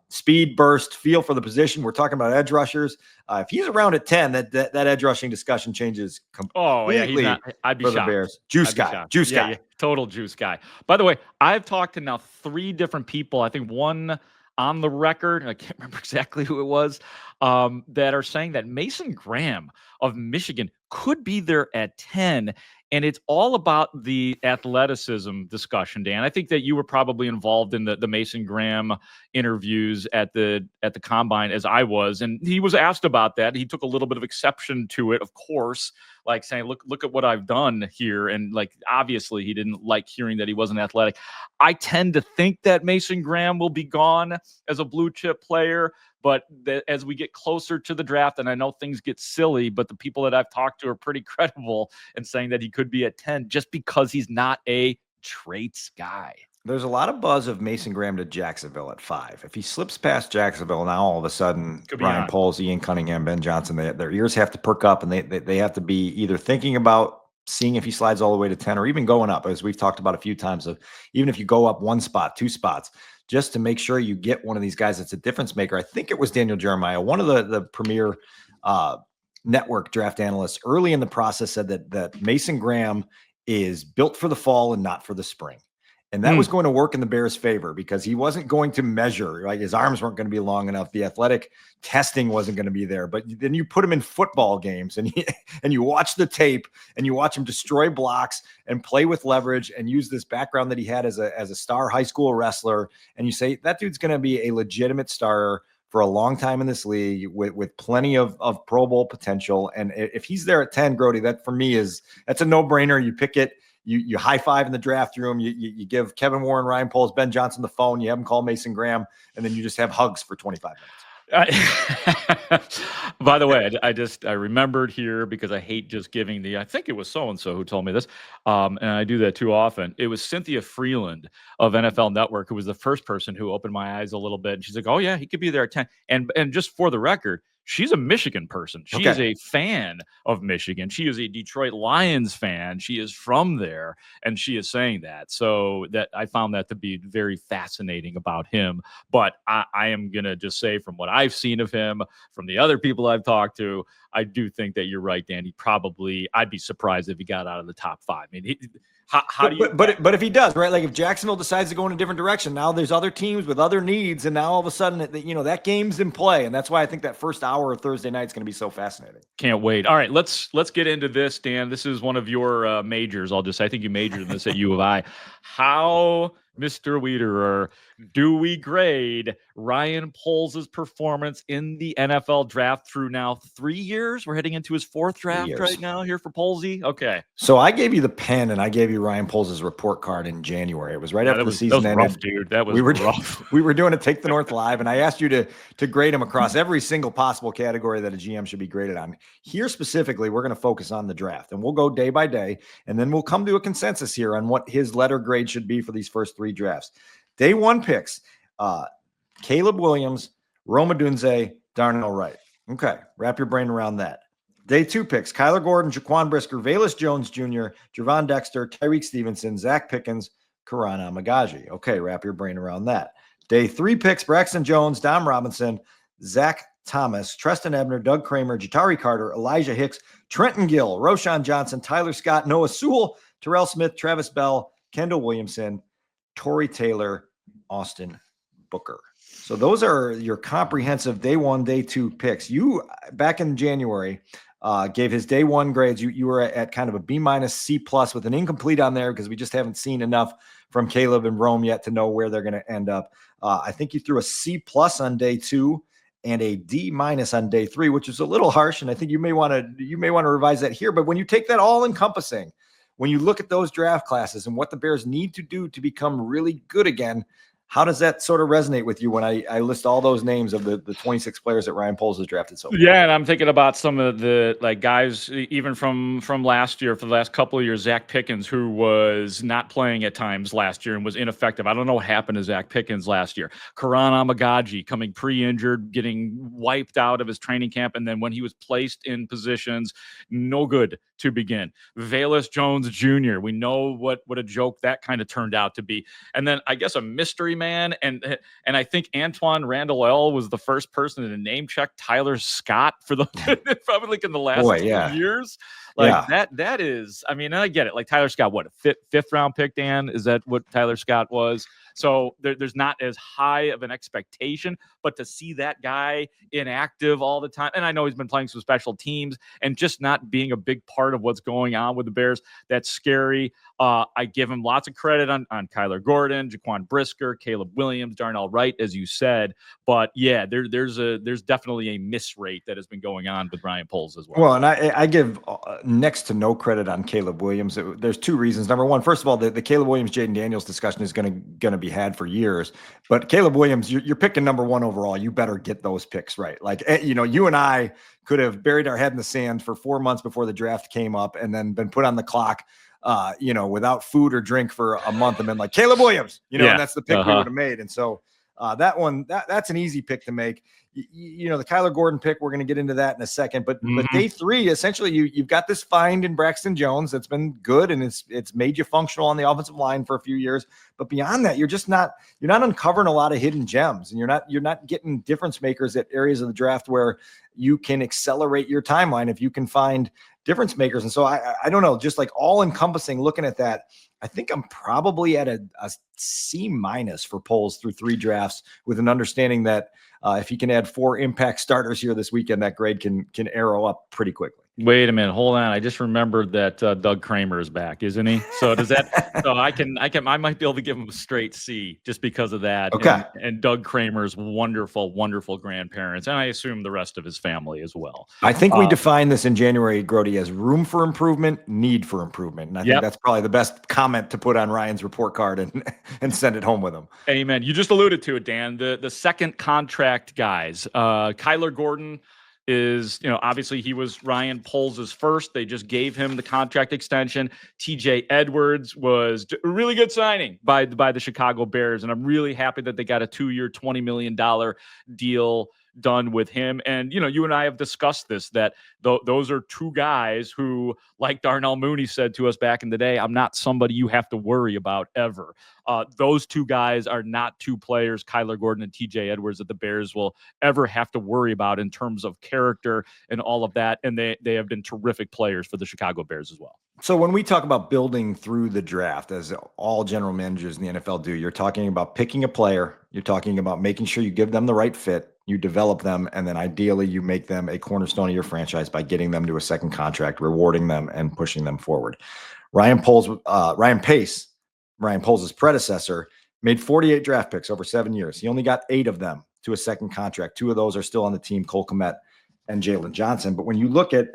speed, burst, feel for the position. We're talking about edge rushers. If he's around at 10, that edge rushing discussion changes completely. Oh, yeah, he's not. I'd be for shocked. The Bears. Juice guy. Yeah, total juice guy. By the way, I've talked to now 3 different people. I think one on the record, I can't remember exactly who it was, that are saying that Mason Graham of Michigan could be there at 10. And it's all about the athleticism discussion, Dan. I think that you were probably involved in the Mason Graham interviews at the combine as I was. And he was asked about that. He took a little bit of exception to it, of course, like saying, look at what I've done here. And like, obviously he didn't like hearing that he wasn't athletic. I tend to think that Mason Graham will be gone as a blue chip player. But as we get closer to the draft, and I know things get silly, but the people that I've talked to are pretty credible in saying that he could be at 10 just because he's not a traits guy. There's a lot of buzz of Mason Graham to Jacksonville at 5. If he slips past Jacksonville, now all of a sudden, Ryan Poles, Ian Cunningham, Ben Johnson, their ears have to perk up, and they have to be either thinking about seeing if he slides all the way to 10 or even going up, as we've talked about a few times, of even if you go up 1 spot, 2 spots, just to make sure you get one of these guys that's a difference maker. I think it was Daniel Jeremiah, one of the premier network draft analysts early in the process, said that Mason Graham is built for the fall and not for the spring. And that was going to work in the Bears' favor because he wasn't going to measure, like his arms weren't going to be long enough. The athletic testing wasn't going to be there. But then you put him in football games and you watch the tape and you watch him destroy blocks and play with leverage and use this background that he had as a star high school wrestler. And you say, that dude's going to be a legitimate starter for a long time in this league with plenty of Pro Bowl potential. And if he's there at 10, Grote, that for me that's a no-brainer. You pick it. You high five in the draft room. You give Kevin Warren, Ryan Poles, Ben Johnson the phone. You have them call Mason Graham, and then you just have hugs for 25 minutes. By the way, I remembered here because I hate just giving I think it was so-and-so who told me this, and I do that too often. It was Cynthia Freeland of NFL Network who was the first person who opened my eyes a little bit. And she's like, oh, yeah, he could be there at 10. And just for the record, she's a Michigan person. She is a fan of Michigan. She is a Detroit Lions fan. She is from there, and she is saying that. So that I found that to be very fascinating about him. But I am going to just say, from what I've seen of him, from the other people I've talked to, I do think that you're right, Dan. I'd be surprised if he got out of the top 5. I mean, how do you? But if he does, right? Like if Jacksonville decides to go in a different direction, now there's other teams with other needs, and now all of a sudden, that game's in play, and that's why I think that first hour of Thursday night is going to be so fascinating. Can't wait. All right, let's get into this, Dan. This is one of your majors. I think you majored in this at U of I. How, Mr. Wiederer, do we grade Ryan Poles' performance in the NFL draft through now 3 years? We're heading into his 4th draft right now here for Polsey. Okay. So I gave you the pen and I gave you Ryan Poles' report card in January. It was right after the season ended. Rough, dude. That was rough. We were doing a Take the North Live, and I asked you to grade him across every single possible category that a GM should be graded on. Here specifically, we're going to focus on the draft, and we'll go day by day, and then we'll come to a consensus here on what his letter grade should be for these first 3 drafts. Day 1 picks, Caleb Williams, Rome Odunze, Darnell Wright. Okay, wrap your brain around that. Day 2 picks, Kyler Gordon, Jaquan Brisker, Velus Jones Jr., Javon Dexter, Tyreek Stevenson, Zach Pickens, Karan Amagaji. Okay, wrap your brain around that. Day 3 picks, Braxton Jones, Dom Robinson, Zach Thomas, Treston Ebner, Doug Kramer, Jatari Carter, Elijah Hicks, Trenton Gill, Roshan Johnson, Tyler Scott, Noah Sewell, Terrell Smith, Travis Bell, Kendall Williamson, Torrey Taylor, Austin Booker. So those are your comprehensive day 1, day 2 picks. You back in January gave his day 1 grades. You were at kind of a B minus C plus with an incomplete on there because we just haven't seen enough from Caleb and Rome yet to know where they're going to end up. I think you threw a C plus on day 2 and a D minus on day 3, which is a little harsh. And I think you may want to revise that here. But when you take that all encompassing, when you look at those draft classes and what the Bears need to do to become really good again, how does that sort of resonate with you when I list all those names of the 26 players that Ryan Poles has drafted so far? Yeah, and I'm thinking about some of the guys even from last year, for the last couple of years. Zach Pickens, who was not playing at times last year and was ineffective. I don't know what happened to Zach Pickens last year. Karan Amagaji coming pre-injured, getting wiped out of his training camp, and then when he was placed in positions, no good to begin. Velus Jones Jr., we know what a joke that kind of turned out to be. And then I guess a mystery man, and I think Antoine Randall L was the first person to name check Tyler Scott for the probably like in the last 2 years. That is, I mean, and I get it. Like Tyler Scott, what, a fifth round pick, Dan? Is that what Tyler Scott was? So there's not as high of an expectation, but to see that guy inactive all the time, and I know he's been playing some special teams and just not being a big part of what's going on with the Bears, that's scary. I give him lots of credit on Kyler Gordon, Jaquan Brisker, Caleb Williams, Darnell Wright, as you said. But yeah, there's definitely a miss rate that has been going on with Ryan Poles as well. Well, and I give next to no credit on Caleb Williams. There's 2 reasons. Number one, first of all, the Caleb Williams, Jaden Daniels discussion is going to be had for years. But Caleb Williams, you're picking number 1 overall. You better get those picks right. Like, you and I could have buried our head in the sand for 4 months before the draft came up and then been put on the clock, without food or drink for a month and been like, Caleb Williams, and that's the pick we would have made. And so that one, that's an easy pick to make. The Kyler Gordon pick, we're going to get into that in a second. But day 3, essentially, you've got this find in Braxton Jones that's been good, and it's made you functional on the offensive line for a few years. But beyond that, you're not uncovering a lot of hidden gems, and you're not getting difference makers at areas of the draft where you can accelerate your timeline if you can find difference makers. And so I don't know, just like all encompassing, looking at that, I think I'm probably at a C minus for Poles through 3 drafts, with an understanding that if he can add 4 impact starters here this weekend, that grade can arrow up pretty quickly. Wait a minute, hold on. I just remembered that Doug Kramer is back, isn't he? So does that? So I might be able to give him a straight C just because of that. Okay. And Doug Kramer's wonderful, wonderful grandparents, and I assume the rest of his family as well. I think we defined this in January, Grote, as room for improvement, need for improvement, and I think that's probably the best comment to put on Ryan's report card and send it home with him. Amen. You just alluded to it, Dan. The second contract guys, Kyler Gordon is, obviously he was Ryan Poles' first. They just gave him the contract extension. TJ Edwards was a really good signing by the Chicago Bears, and I'm really happy that they got a 2-year, $20 million deal done with him. And, you and I have discussed this, that those are 2 guys who, like Darnell Mooney said to us back in the day, I'm not somebody you have to worry about ever. Those 2 guys are not 2 players, Kyler Gordon and TJ Edwards, that the Bears will ever have to worry about in terms of character and all of that. And they have been terrific players for the Chicago Bears as well. So when we talk about building through the draft, as all general managers in the NFL do, you're talking about picking a player. You're talking about making sure you give them the right fit. You develop them, and then ideally you make them a cornerstone of your franchise by getting them to a second contract, rewarding them, and pushing them forward. Ryan Poles' predecessor, made 48 draft picks over 7 years. He only got 8 of them to a second contract. 2 of those are still on the team, Cole Kmet and Jalen Johnson. But when you look at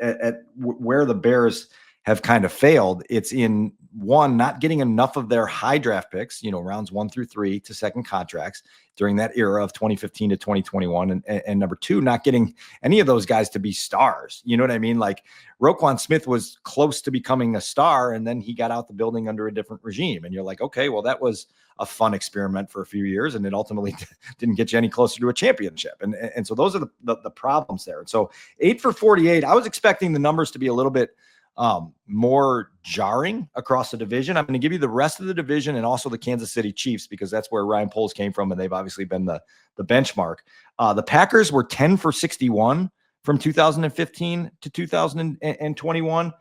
where the Bears have kind of failed, it's in, one, not getting enough of their high draft picks, rounds 1 through 3 to second contracts during that era of 2015 to 2021. And number 2, not getting any of those guys to be stars. You know what I mean? Like Roquan Smith was close to becoming a star, and then he got out the building under a different regime. And you're like, okay, well, that was a fun experiment for a few years, and it ultimately didn't get you any closer to a championship. And so those are the problems there. And so 8 for 48, I was expecting the numbers to be a little bit more jarring across the division. I'm going to give you the rest of the division and also the Kansas City Chiefs, because that's where Ryan Poles came from, and they've obviously been the benchmark. The Packers were 10 for 61 from 2015 to 2021.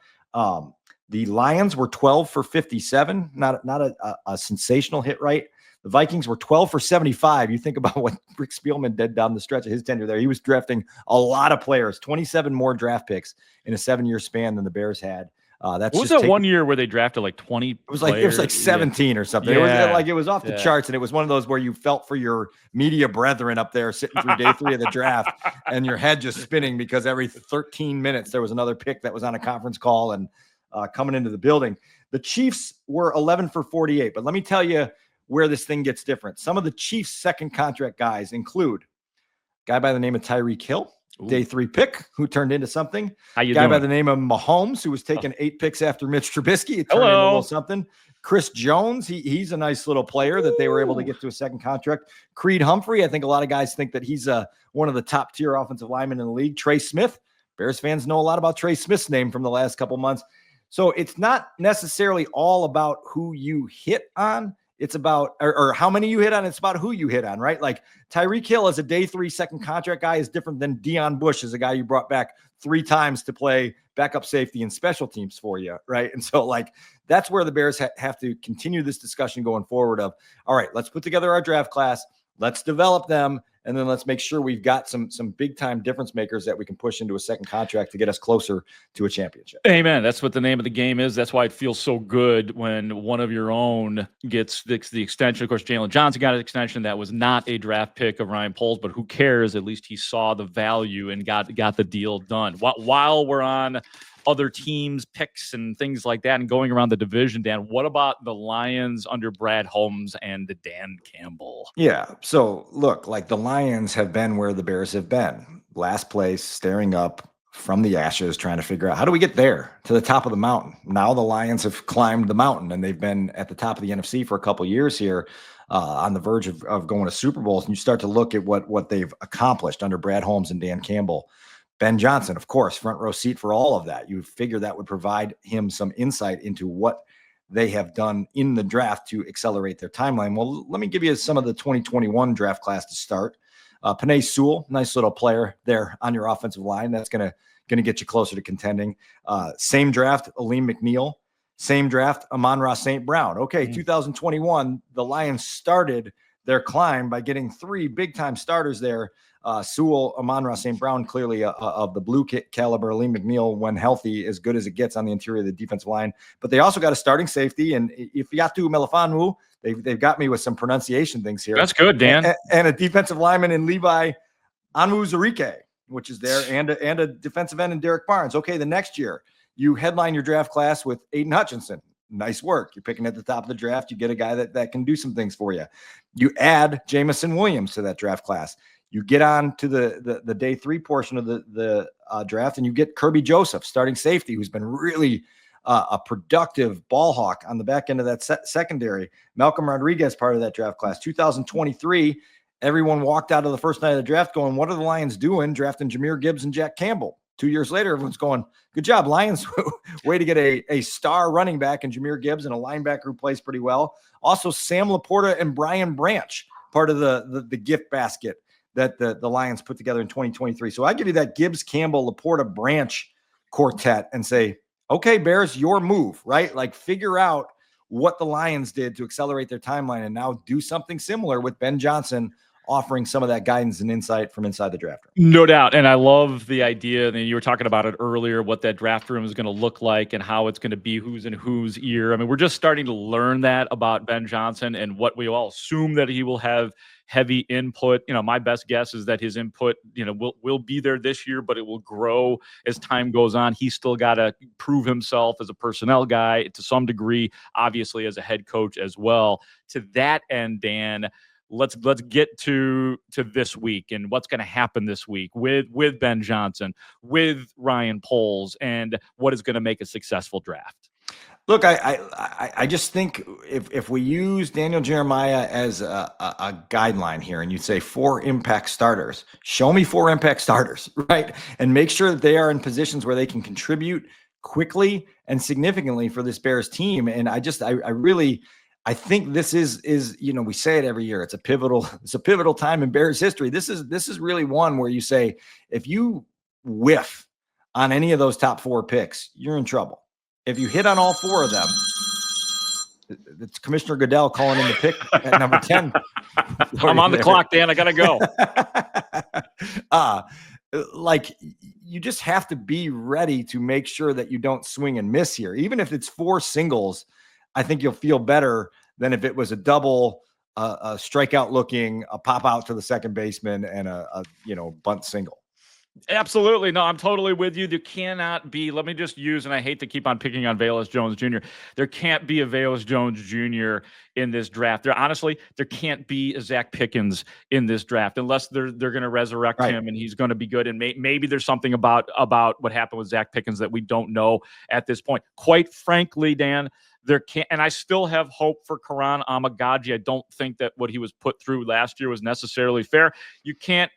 The Lions were 12 for 57, not a sensational hit rate. The Vikings were 12 for 75. You think about what Rick Spielman did down the stretch of his tenure there. He was drafting a lot of players, 27 more draft picks in a 7-year span than the Bears had. That's what was that one year where they drafted like 20? It was like 17 or something. Yeah. It was off the charts, and it was one of those where you felt for your media brethren up there sitting through day 3 of the draft, and your head just spinning because every 13 minutes there was another pick that was on a conference call and coming into the building. The Chiefs were 11 for 48, but let me tell you where this thing gets different. Some of the Chiefs' second contract guys include a guy by the name of Tyreek Hill. Ooh. Day 3 pick who turned into something. How you Guy doing? by the name of Mahomes, who was taking 8 picks after Mitch Trubisky. It turned into a Hello. little something. Chris Jones, he's a nice little player that they were able to get to a second contract. Creed Humphrey, I think a lot of guys think that he's one of the top tier offensive linemen in the league. Trey Smith, Bears fans know a lot about Trey Smith's name from the last couple months. So it's not necessarily all about who you hit on. It's about, or how many you hit on. It's about who you hit on, right? Like Tyreek Hill as a day 3 second contract guy is different than Deion Bush as a guy you brought back 3 times to play backup safety and special teams for you, right? And so like, that's where the Bears have to continue this discussion going forward of, all right, let's put together our draft class. Let's develop them. And then let's make sure we've got some big time difference makers that we can push into a second contract to get us closer to a championship. Amen. That's what the name of the game is. That's why it feels so good when one of your own gets the extension. Of course, Jalen Johnson got an extension. That was not a draft pick of Ryan Poles, but who cares? At least he saw the value and got the deal done. While we're on other teams' picks and things like that and going around the division, Dan, what about the Lions under Brad Holmes and Dan Campbell? Yeah. So look, like the Lions have been where the Bears have been. Last place, staring up from the ashes, trying to figure out how do we get there to the top of the mountain. Now the Lions have climbed the mountain and they've been at the top of the NFC for a couple of years here, on the verge of going to Super Bowls. And you start to look at what they've accomplished under Brad Holmes and Dan Campbell. Ben Johnson, of course, front row seat for all of that. You figure that would provide him some insight into what they have done in the draft to accelerate their timeline. Well, let me give you some of the 2021 draft class to start. Penei Sewell, nice little player there on your offensive line. That's going to get you closer to contending. Same draft, Aleem McNeil. Same draft, Amon-Ra St. Brown. Okay, 2021, the Lions started their climb by getting 3 big-time starters there. Sewell, Amon-Ra St. Brown, clearly of the blue caliber. Aleem McNeil, when healthy, as good as it gets on the interior of the defensive line. But they also got a starting safety, and Ifeatu Melifonwu, they've got me with some pronunciation things here. That's good, Dan. And a defensive lineman in Levi Anwu-Zarike, which is there, and a defensive end in Derek Barnes. Okay, the next year, you headline your draft class with Aiden Hutchinson. Nice work. You're picking at the top of the draft. You get a guy that can do some things for you. You add Jamison Williams to that draft class. You get on to the day 3 portion of the draft, and you get Kirby Joseph, starting safety, who's been really a productive ball hawk on the back end of that secondary. Malcolm Rodriguez, part of that draft class. 2023, everyone walked out of the first night of the draft going, what are the Lions doing drafting Jahmyr Gibbs and Jack Campbell? 2 years later, everyone's going, good job, Lions. Way to get a star running back in Jahmyr Gibbs and a linebacker who plays pretty well. Also, Sam Laporta and Brian Branch, part of the gift basket that the Lions put together in 2023. So I give you that Gibbs, Campbell, Laporta, Branch quartet and say, okay, Bears, your move, right? Like figure out what the Lions did to accelerate their timeline and now do something similar with Ben Johnson offering some of that guidance and insight from inside the draft room. No doubt. And I love the idea. And you were talking about it earlier, what that draft room is going to look like and how it's going to be who's in whose ear. I mean, we're just starting to learn that about Ben Johnson and what we all assume that he will have heavy input. You know, my best guess is that his input, will be there this year, but it will grow as time goes on. He's still got to prove himself as a personnel guy to some degree, obviously as a head coach as well. To that end, Dan, let's get to this week and what's going to happen this week with Ben Johnson, with Ryan Poles, and what is going to make a successful draft. Look, I just think if we use Daniel Jeremiah as a guideline here, and you say 4 impact starters, show me 4 impact starters, right? And make sure that they are in positions where they can contribute quickly and significantly for this Bears team. And I think this is we say it every year. It's a pivotal time in Bears history. This is really one where you say, if you whiff on any of those top 4 picks, you're in trouble. If you hit on all 4 of them, It's Commissioner Goodell calling in the pick at number 10. I'm on the clock, Dan. I got to go. Like, you just have to be ready to make sure that you don't swing and miss here. Even if it's 4 singles, I think you'll feel better than if it was a double, a strikeout looking, a pop out to the second baseman, and a bunt single. Absolutely. No, I'm totally with you. There cannot be, let me just use, and I hate to keep on picking on Velus Jones Jr. There can't be a Velus Jones Jr. in this draft. There can't be a Zach Pickens in this draft unless they're going to resurrect him and he's going to be good. And maybe there's something about what happened with Zach Pickens that we don't know at this point. Quite frankly, Dan, and I still have hope for Karan Amagaji. I don't think that what he was put through last year was necessarily fair. You can't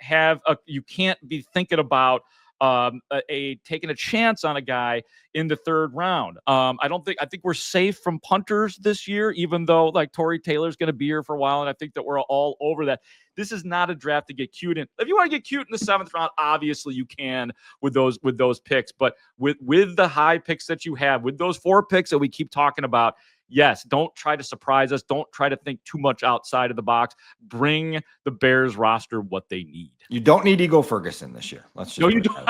be thinking about taking a chance on a guy in the 3rd round. I think we're safe from punters this year, even though like Torrey Taylor's going to be here for a while, and I think that we're all over that. This is not a draft to get cute in. If you want to get cute in the 7th round, obviously you can with those picks. But with the high picks that you have, with those 4 picks that we keep talking about, yes, don't try to surprise us. Don't try to think too much outside of the box. Bring the Bears roster what they need. You don't need Ego Ferguson this year. Let's just. No, you don't.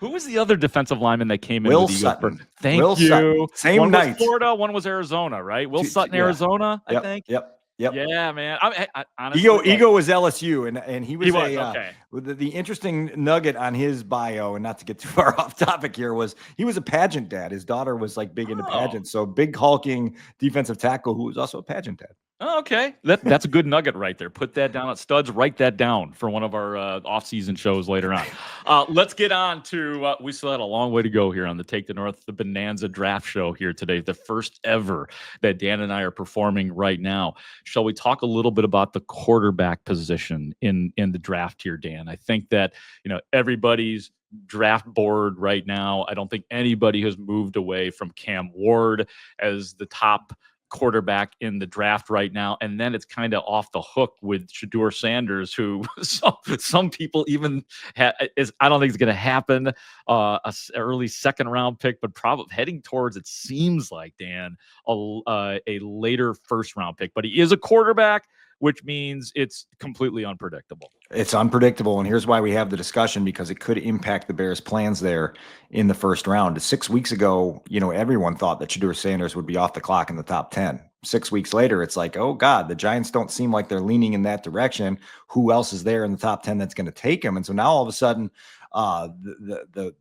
Who was the other defensive lineman that came in? Will with Sutton. Thank Will you. Sutton. Same one night. was Florida, one was Arizona, right? Will Sutton, yeah. Arizona, Yep. I think. Yep. Yeah, man. I honestly, Ego was LSU, and he was okay. The interesting nugget on his bio, and not to get too far off topic here, was he was a pageant dad. His daughter was like big into pageants, so big hulking defensive tackle who was also a pageant dad. Oh, okay. That's a good nugget right there. Put that down at Studs. Write that down for one of our off-season shows later on. Let's get on to, we still had a long way to go here on the Take the North, the Bonanza Draft Show here today, the first ever that Dan and I are performing right now. Shall we talk a little bit about the quarterback position in the draft here, Dan? I think that, everybody's draft board right now, I don't think anybody has moved away from Cam Ward as the top quarterback in the draft right now, and then it's kind of off the hook with Shedeur Sanders, who some people even I don't think it's going to happen. A early 2nd round pick, but probably heading towards, it seems like, Dan, a later 1st round pick. But he is a quarterback, which means it's completely unpredictable. It's unpredictable, and here's why we have the discussion, because it could impact the Bears' plans there in the 1st round. 6 weeks ago, everyone thought that Shedeur Sanders would be off the clock in the top 10. 6 weeks later, it's like, oh God, the Giants don't seem like they're leaning in that direction. Who else is there in the top 10 that's going to take him? And so now all of a sudden, the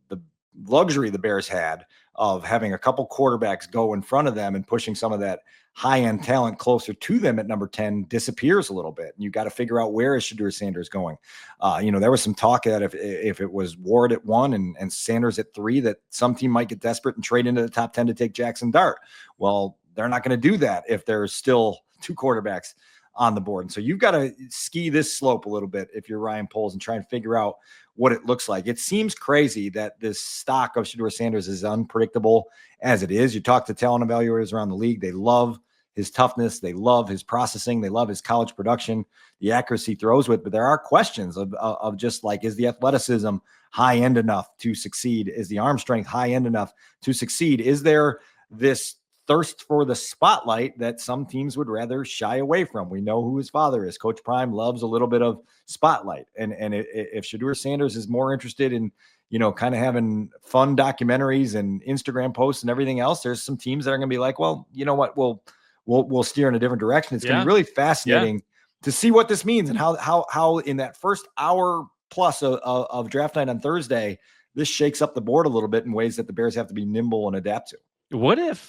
luxury the Bears had of having a couple quarterbacks go in front of them and pushing some of that high-end talent closer to them at number 10 disappears a little bit. And you got to figure out, where is Shedeur Sanders going? There was some talk that if it was Ward at 1 and Sanders at 3, that some team might get desperate and trade into the top 10 to take Jackson Dart. Well, they're not going to do that if there's still 2 quarterbacks on the board. And so you've got to ski this slope a little bit if you're Ryan Poles and try and figure out what it looks like. It seems crazy that this stock of Shedeur Sanders is unpredictable as it is. You talk to talent evaluators around the league. They love his toughness. They love his processing. They love his college production, the accuracy he throws with. But there are questions of just like, is the athleticism high end enough to succeed? Is the arm strength high end enough to succeed? Is there this thirst for the spotlight that some teams would rather shy away from? We know who his father is. Coach Prime loves a little bit of spotlight. And if Shedeur Sanders is more interested in, kind of having fun documentaries and Instagram posts and everything else, there's some teams that are going to be like, well, you know what, we'll steer in a different direction. It's going to be really fascinating to see what this means, and how in that first hour plus of draft night on Thursday, this shakes up the board a little bit in ways that the Bears have to be nimble and adapt to. What if,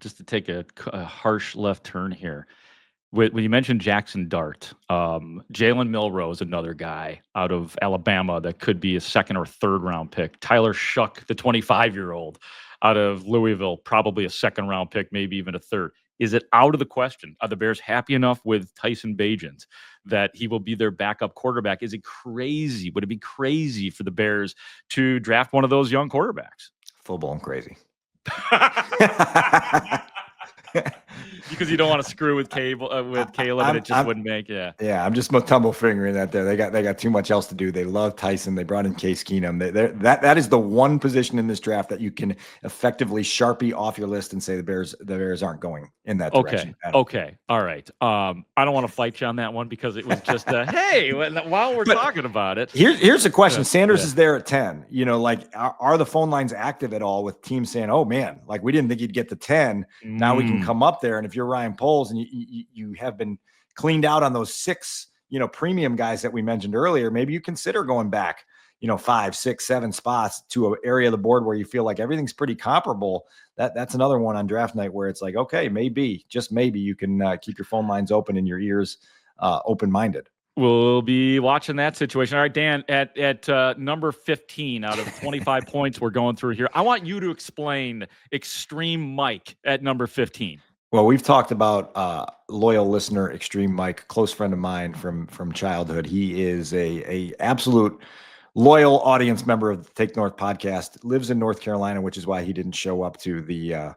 just to take a harsh left turn here, when you mentioned Jackson Dart, Jalen Milroe is another guy out of Alabama that could be a 2nd or 3rd round pick. Tyler Shuck, the 25-year-old out of Louisville, probably a 2nd round pick, maybe even a 3rd. Is it out of the question? Are the Bears happy enough with Tyson Bagent that he will be their backup quarterback? Is it crazy? Would it be crazy for the Bears to draft one of those young quarterbacks? Full blown crazy. because you don't want to screw with Caleb, and it just wouldn't make. Yeah, I'm just tumble fingering that there. They got too much else to do. They love Tyson. They brought in Case Keenum. That is the one position in this draft that you can effectively Sharpie off your list and say the Bears aren't going in that direction. Okay, all right. I don't want to fight you on that one because it was just hey, while we're talking about it, here's the question. Sanders is there at 10. Like are the phone lines active at all with teams saying, oh man, like we didn't think you'd get to 10. Now we can come up there. And if you're Ryan Poles and you have been cleaned out on those 6, premium guys that we mentioned earlier, maybe you consider going back, 5, 6, 7 spots to an area of the board where you feel like everything's pretty comparable. That's another one on draft night where it's like, okay, maybe, just maybe you can keep your phone lines open and your ears open-minded. We'll be watching that situation. All right, Dan, at number 15 out of 25 points we're going through here, I want you to explain Extreme Mike at number 15. Well, we've talked about loyal listener Extreme Mike, close friend of mine from childhood. He is a absolute loyal audience member of the Take North podcast, lives in North Carolina, which is why he didn't show up to the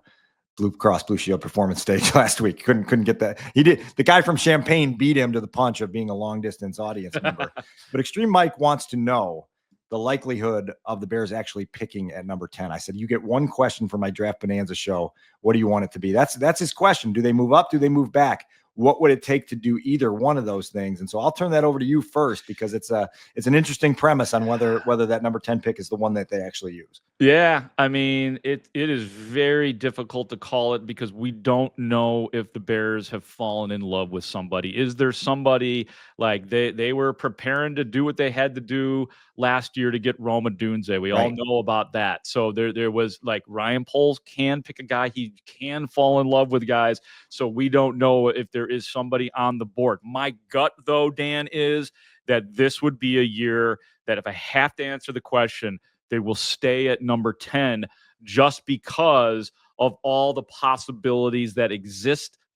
Blue Cross Blue Shield performance stage last week. Couldn't get that. He did. The guy from Champaign beat him to the punch of being a long distance audience member. But Extreme Mike wants to know the likelihood of the Bears actually picking at number 10. I said, you get one question for my Draft Bonanza show. What do you want it to be? That's his question. Do they move up? Do they move back? What would it take to do either one of those things? And so I'll turn that over to you first, because it's an interesting premise on whether that number 10 pick is the one that they actually use. Yeah, I mean, it is very difficult to call it because we don't know if the Bears have fallen in love with somebody. Is there somebody like they were preparing to do what they had to do last year to get Roma Dunze? We all know about that. So there was like Ryan Poles can pick a guy. He can fall in love with guys. So we don't know if there is somebody on the board. My gut, though, Dan, is that this would be a year that if I have to answer the question, they will stay at number 10 just because of all the possibilities that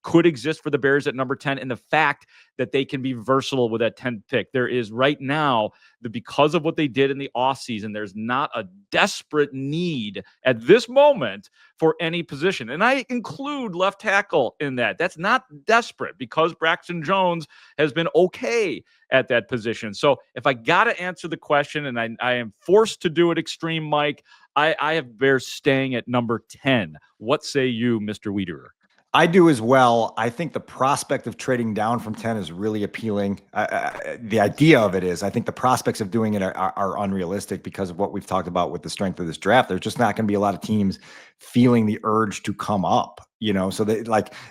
could exist for the Bears at number 10, and the fact that they can be versatile with that 10th pick. There is right now, because of what they did in the offseason, there's not a desperate need at this moment for any position. And I include left tackle in that. That's not desperate because Braxton Jones has been okay at that position. So if I got to answer the question, and I am forced to do it, Extreme Mike, I have Bears staying at number 10. What say you, Mr. Wiederer? I do as well. I think the prospect of trading down from 10 is really appealing. The idea of it is, I think the prospects of doing it are unrealistic because of what we've talked about with the strength of this draft. There's just not going to be a lot of teams feeling the urge to come up, so they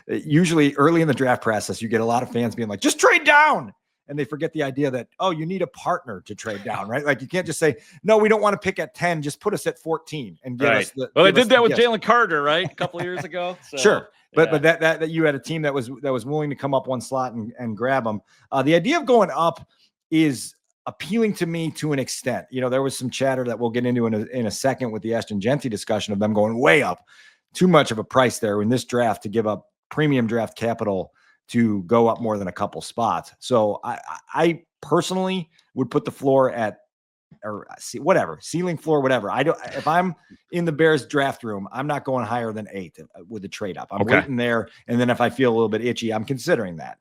usually early in the draft process, you get a lot of fans being like, just trade down. And they forget the idea that, you need a partner to trade down, right? Like you can't just say, no, we don't want to pick at 10. Just put us at 14 and give us the. Well, they did that with Jalen Carter, right? A couple of years ago. So, sure. But that you had a team that was willing to come up one slot and grab them. The idea of going up is appealing to me to an extent. There was some chatter that we'll get into in a second with the Ashton Genty discussion of them going way up. Too much of a price there in this draft to give up premium draft capital to go up more than a couple spots. So I personally would put the floor at, or ceiling floor, whatever. If I'm in the Bears draft room, I'm not going higher than 8 with a trade up. I'm waiting there. And then if I feel a little bit itchy, I'm considering that,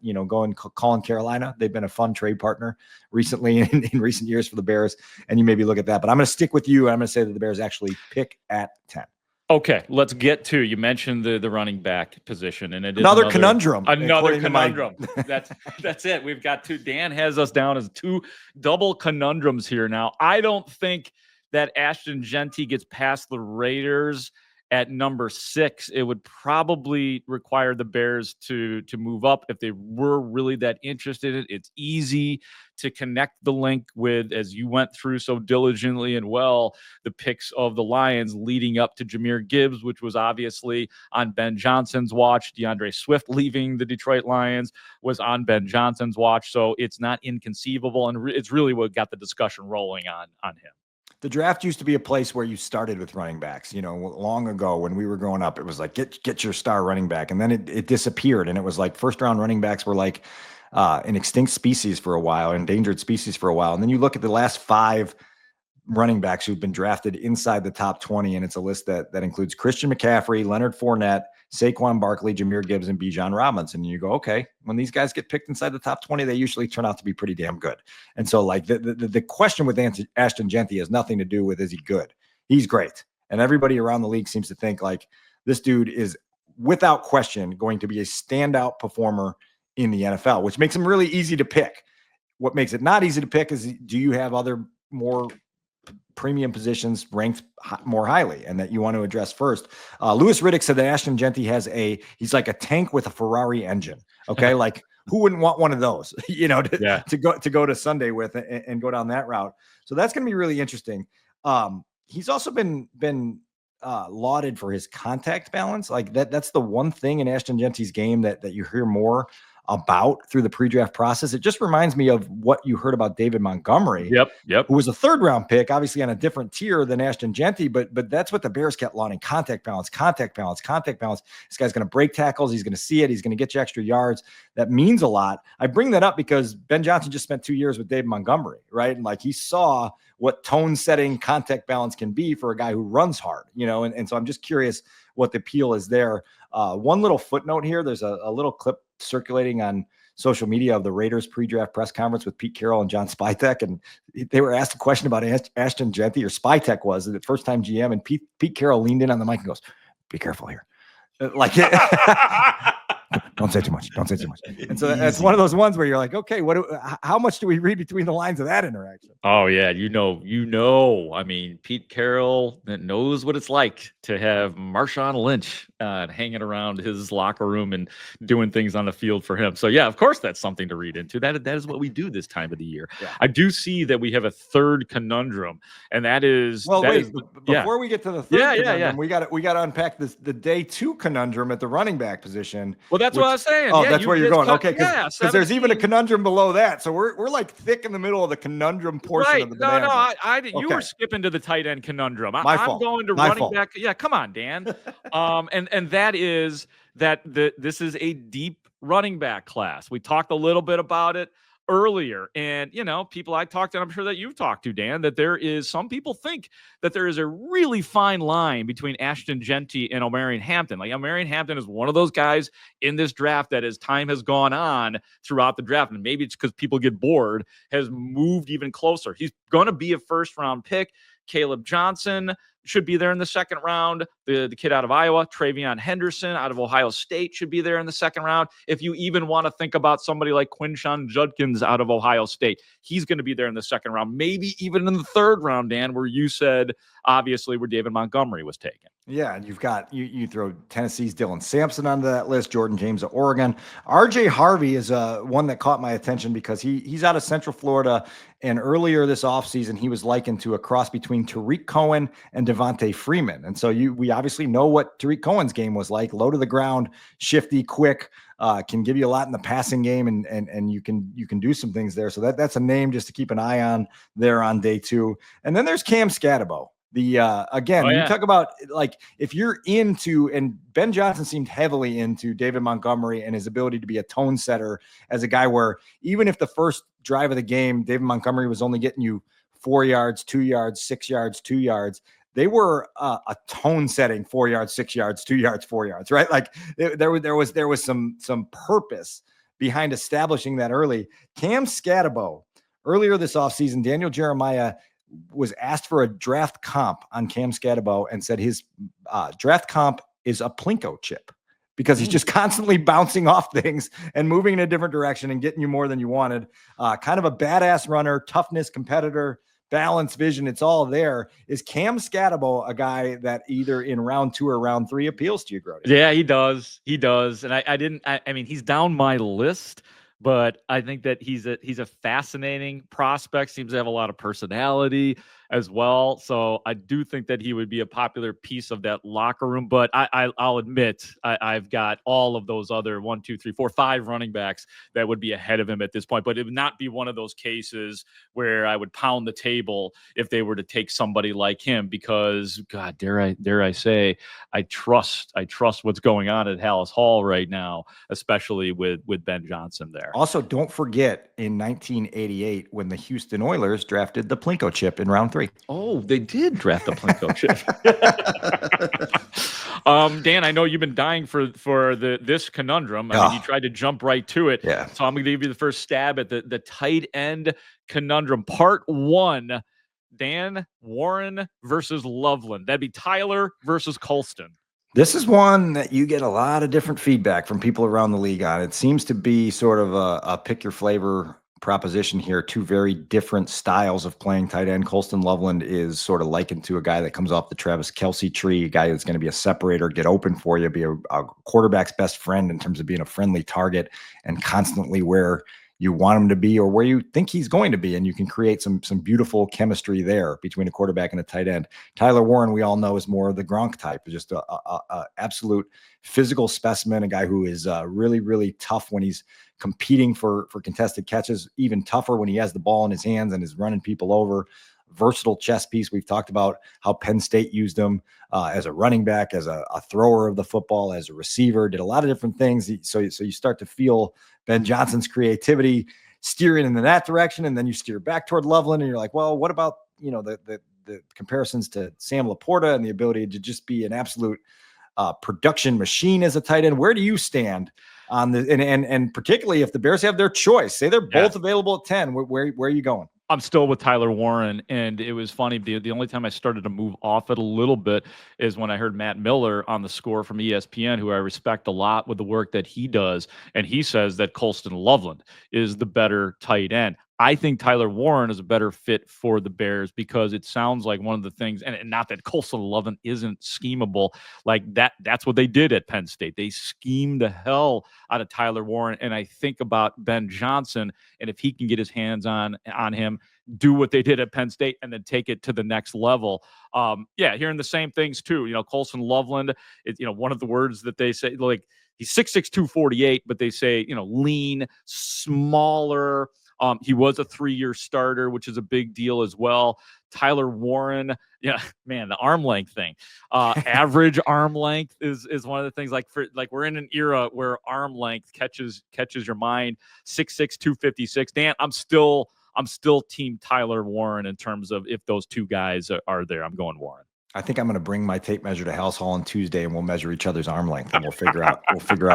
calling Carolina. They've been a fun trade partner recently in recent years for the Bears. And you maybe look at that, but I'm going to stick with you. I'm going to say that the Bears actually pick at 10. Okay, let's get to, you mentioned the running back position, and it is another conundrum. Another conundrum. That's it. We've got two. Dan has us down as 2 double conundrums here now. I don't think that Ashton Genty gets past the Raiders at number 6. It would probably require the Bears to move up if they were really that interested in it. It's easy to connect the link with, as you went through so diligently and well, the picks of the Lions leading up to Jahmyr Gibbs, which was obviously on Ben Johnson's watch. DeAndre Swift leaving the Detroit Lions was on Ben Johnson's watch. So it's not inconceivable, and it's really what got the discussion rolling on him. The draft used to be a place where you started with running backs. Long ago when we were growing up, it was like, get your star running back. And then it disappeared. And it was like first round running backs were like an extinct species for a while, endangered species for a while. And then you look at the last 5 running backs who've been drafted inside the top 20. And it's a list that includes Christian McCaffrey, Leonard Fournette, Saquon Barkley, Jahmyr Gibbs, and Bijan Robinson. And you go, okay, when these guys get picked inside the top 20, they usually turn out to be pretty damn good. And so like the question with Ashton Genty has nothing to do with, is he good? He's great. And everybody around the league seems to think like this dude is without question going to be a standout performer in the NFL, which makes him really easy to pick. What makes it not easy to pick is, do you have other more premium positions ranked more highly and that you want to address first? Louis Riddick said that Ashton Genty he's like a tank with a Ferrari engine. Okay. Like who wouldn't want one of those, to go to Sunday with and go down that route. So that's going to be really interesting. He's also been lauded for his contact balance. Like that's the one thing in Ashton Genty's game that you hear more about through the pre-draft process. It just reminds me of what you heard about David Montgomery, who was a 3rd round pick, obviously on a different tier than Ashton Genty, but that's what the Bears kept lauding: contact balance. This guy's going to break tackles. He's going to see it. He's going to get you extra yards. That means a lot. I bring that up because Ben Johnson just spent 2 years with David Montgomery, right? And like he saw what tone setting contact balance can be for a guy who runs hard, and so I'm just curious what the appeal is there. One little footnote here. There's a little clip circulating on social media of the Raiders pre-draft press conference with Pete Carroll and John Spytek. And they were asked a question about Ashton Genty, or Spytek was the first time GM. And Pete Carroll leaned in on the mic and goes, "Be careful here." Like, don't say too much. Don't say too much. And so that's one of those ones where you're like, okay, how much do we read between the lines of that interaction? Oh yeah. I mean, Pete Carroll knows what it's like to have Marshawn Lynch hanging around his locker room and doing things on the field for him. So yeah, of course that's something to read into. That is what we do this time of the year. Yeah. I do see that we have a 3rd conundrum, and that is before we get to the 3rd conundrum, we got to unpack the day 2 conundrum at the running back position. Well, that's what I was saying. Oh, that's where you're going. Okay, because there's even a conundrum below that. So we're like thick in the middle of the conundrum portion of the bonanza. You were skipping to the tight end conundrum. My fault. I'm going to running back. Yeah, come on, Dan. And that is that this is a deep running back class. We talked a little bit about it earlier, and people I talked to, and I'm sure that you've talked to, Dan, that some people think that there is a really fine line between Ashton Genty and Omarion Hampton. Like Omarion Hampton is one of those guys in this draft that, as time has gone on throughout the draft, and maybe it's because people get bored, has moved even closer. He's going to be a 1st round pick. Caleb Johnson should be there in the 2nd round. The kid out of Iowa, Travion Henderson out of Ohio State, should be there in the 2nd round. If you even want to think about somebody like Quinshon Judkins out of Ohio State, he's going to be there in the 2nd round, maybe even in the 3rd round, Dan, where you said, obviously, where David Montgomery was taken. Yeah, and you've got you throw Tennessee's Dylan Sampson onto that list, Jordan James of Oregon. RJ Harvey is one that caught my attention because he's out of Central Florida, and earlier this offseason he was likened to a cross between Tariq Cohen and Devontae Freeman. And so we obviously know what Tariq Cohen's game was like: low to the ground, shifty, quick, can give you a lot in the passing game, and you can do some things there. So that's a name just to keep an eye on there on day 2. And then there's Cam Scatterbo. You talk about, like, if you're into, and Ben Johnson seemed heavily into David Montgomery and his ability to be a tone setter as a guy where even if the first drive of the game, David Montgomery was only getting you 4 yards, 2 yards, 6 yards, 2 yards, they were a tone setting 4 yards, 6 yards, 2 yards, 4 yards, right? Like there was some purpose behind establishing that early. Cam Scatterbo, earlier this offseason, Daniel Jeremiah was asked for a draft comp on Cam Scatterbo and said his draft comp is a Plinko chip because he's just constantly bouncing off things and moving in a different direction and getting you more than you wanted. Kind of a badass runner, toughness, competitor, balance, vision. It's all there. Is Cam Scatterbo a guy that either in round 2 or round 3 appeals to you, Grote? Yeah, he does. And I mean, he's down my list, but I think that he's a fascinating prospect, seems to have a lot of personality as well. So I do think that he would be a popular piece of that locker room, but I'll admit I've got all of those other 1, 2, 3, 4, 5 running backs that would be ahead of him at this point, but it would not be one of those cases where I would pound the table if they were to take somebody like him, because God, dare I say, I trust what's going on at Haugh right now, especially with Ben Johnson there. Also, don't forget in 1988 when the Houston Oilers drafted the Plinko chip in round 3. 3. Oh, they did draft the Plinko chip. Dan, I know you've been dying for this conundrum. I mean, you tried to jump right to it. Yeah. So I'm going to give you the first stab at the tight end conundrum. Part 1, Dan, Warren versus Loveland. That'd be Tyler versus Colston. This is one that you get a lot of different feedback from people around the league on. It seems to be sort of a pick your flavor proposition here. Two very different styles of playing tight end. Colston Loveland is sort of likened to a guy that comes off the Travis Kelce tree, a guy that's going to be a separator, get open for you, be a quarterback's best friend in terms of being a friendly target and constantly where you want him to be or where you think he's going to be. And you can create some beautiful chemistry there between a quarterback and a tight end. Tyler Warren, we all know, is more of the Gronk type, just a absolute physical specimen, a guy who is really, really tough when he's competing for contested catches, even tougher when he has the ball in his hands and is running people over. Versatile chess piece. We've talked about how Penn State used him as a running back, as a thrower of the football, as a receiver, did a lot of different things. So you start to feel Ben Johnson's creativity steering in that direction, and then you steer back toward Loveland, and you're like, well, what about the comparisons to Sam Laporta and the ability to just be an absolute production machine as a tight end? Where do you stand on the and particularly if the Bears have their choice, say they're both available at 10, where are you going? I'm still with Tyler Warren, and it was funny. The only time I started to move off it a little bit is when I heard Matt Miller on the Score from ESPN, who I respect a lot with the work that he does, and he says that Colston Loveland is the better tight end. I think Tyler Warren is a better fit for the Bears because it sounds like one of the things, and not that Colston Loveland isn't schemable, like that's what they did at Penn State. They schemed the hell out of Tyler Warren, and I think about Ben Johnson, and if he can get his hands on him, do what they did at Penn State, and then take it to the next level. Hearing the same things too. Colston Loveland, one of the words that they say, like, he's 6'6", 248, but they say, lean, smaller. He was a 3-year starter, which is a big deal as well. Tyler Warren, the arm length thing. Average arm length is one of the things. Like we're in an era where arm length catches your mind. 6'6", 256. Dan, I'm still team Tyler Warren in terms of if those two guys are there. I'm going Warren. I think I'm going to bring my tape measure to House Hall on Tuesday, and we'll measure each other's arm length, and we'll figure out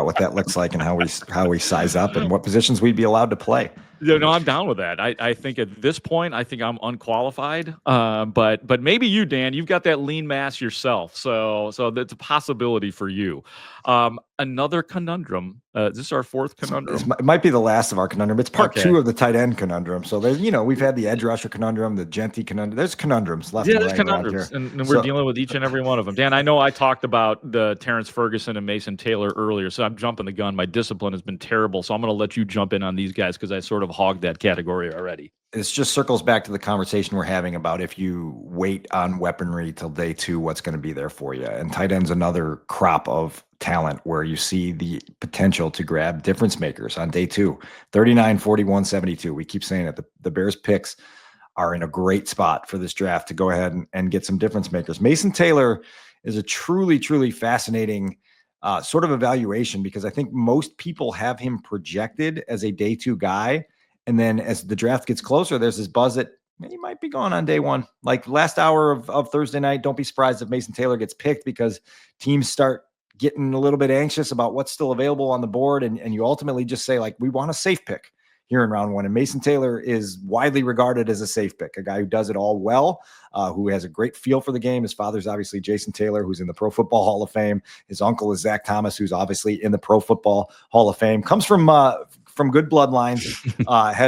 what that looks like and how we size up and what positions we'd be allowed to play. I'm down with that. I think at this point, I think I'm unqualified. But maybe you, Dan, you've got that lean mass yourself, so that's a possibility for you. Another conundrum. Is this our fourth conundrum? It might be the last of our conundrum. It's part 2 of the tight end conundrum. So there's, we've had the edge rusher conundrum, the Genty conundrum. There's conundrums left. There's conundrums, and we're dealing with each and every one of them. Dan, I know I talked about the Terrence Ferguson and Mason Taylor earlier, so I'm jumping the gun. My discipline has been terrible, so I'm going to let you jump in on these guys because I sort of hogged that category already. This just circles back to the conversation we're having about if you wait on weaponry till day 2, what's going to be there for you. And tight end's another crop of talent where you see the potential to grab difference makers on day 2. 39, 41, 72. We keep saying it. The Bears picks are in a great spot for this draft to go ahead and get some difference makers. Mason Taylor is a truly, truly fascinating sort of evaluation because I think most people have him projected as a day 2 guy. And then as the draft gets closer, there's this buzz that he might be gone on day 1. Like last hour of Thursday night, don't be surprised if Mason Taylor gets picked because teams start getting a little bit anxious about what's still available on the board. And you ultimately just say, like, we want a safe pick here in round 1. And Mason Taylor is widely regarded as a safe pick, a guy who does it all well, who has a great feel for the game. His father's obviously Jason Taylor, who's in the Pro Football Hall of Fame. His uncle is Zach Thomas, who's obviously in the Pro Football Hall of Fame. Comes from good bloodlines,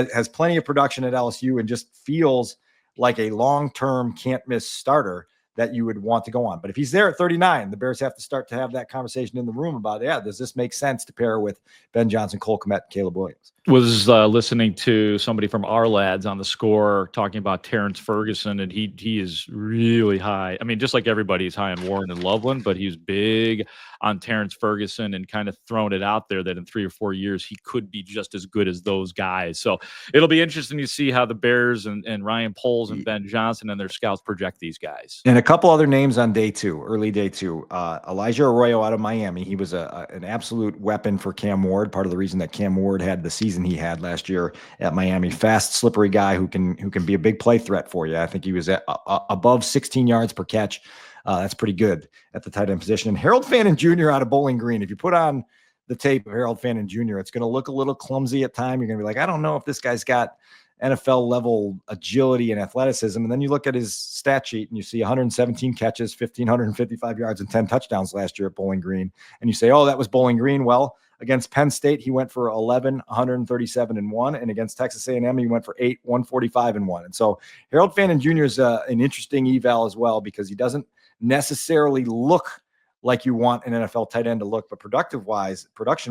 has plenty of production at LSU, and just feels like a long-term can't-miss starter that you would want to go on. But if he's there at 39, the Bears have to start to have that conversation in the room about, does this make sense to pair with Ben Johnson, Cole Kmet, and Caleb Williams? Was listening to somebody from our lads on the Score talking about Terrence Ferguson, and he is really high. I mean, just like everybody, he's high on Warren and Loveland, but he's big on Terrence Ferguson and kind of thrown it out there that in 3 or 4 years he could be just as good as those guys. So it'll be interesting to see how the Bears and Ryan Poles and Ben Johnson and their scouts project these guys. And couple other names on day two, early day two. Elijah Arroyo out of Miami. He was an absolute weapon for Cam Ward. Part of the reason that Cam Ward had the season he had last year at Miami. Fast, slippery guy who can be a big play threat for you. I think he was at above 16 yards per catch. That's pretty good at the tight end position. And Harold Fannin Jr. out of Bowling Green. If you put on the tape of Harold Fannin Jr., it's going to look a little clumsy at time. You're going to be like, I don't know if this guy's got NFL level agility and athleticism. And then you look at his stat sheet and you see 117 catches, 1,555 yards, and 10 touchdowns last year at Bowling Green. And you say, oh, that was Bowling Green. Well, against Penn State, he went for 11, 137 and 1. And against Texas A&M, he went for 8, 145 and 1. And so Harold Fannin Jr. is an interesting eval as well, because he doesn't necessarily look like you want an NFL tight end to look, but production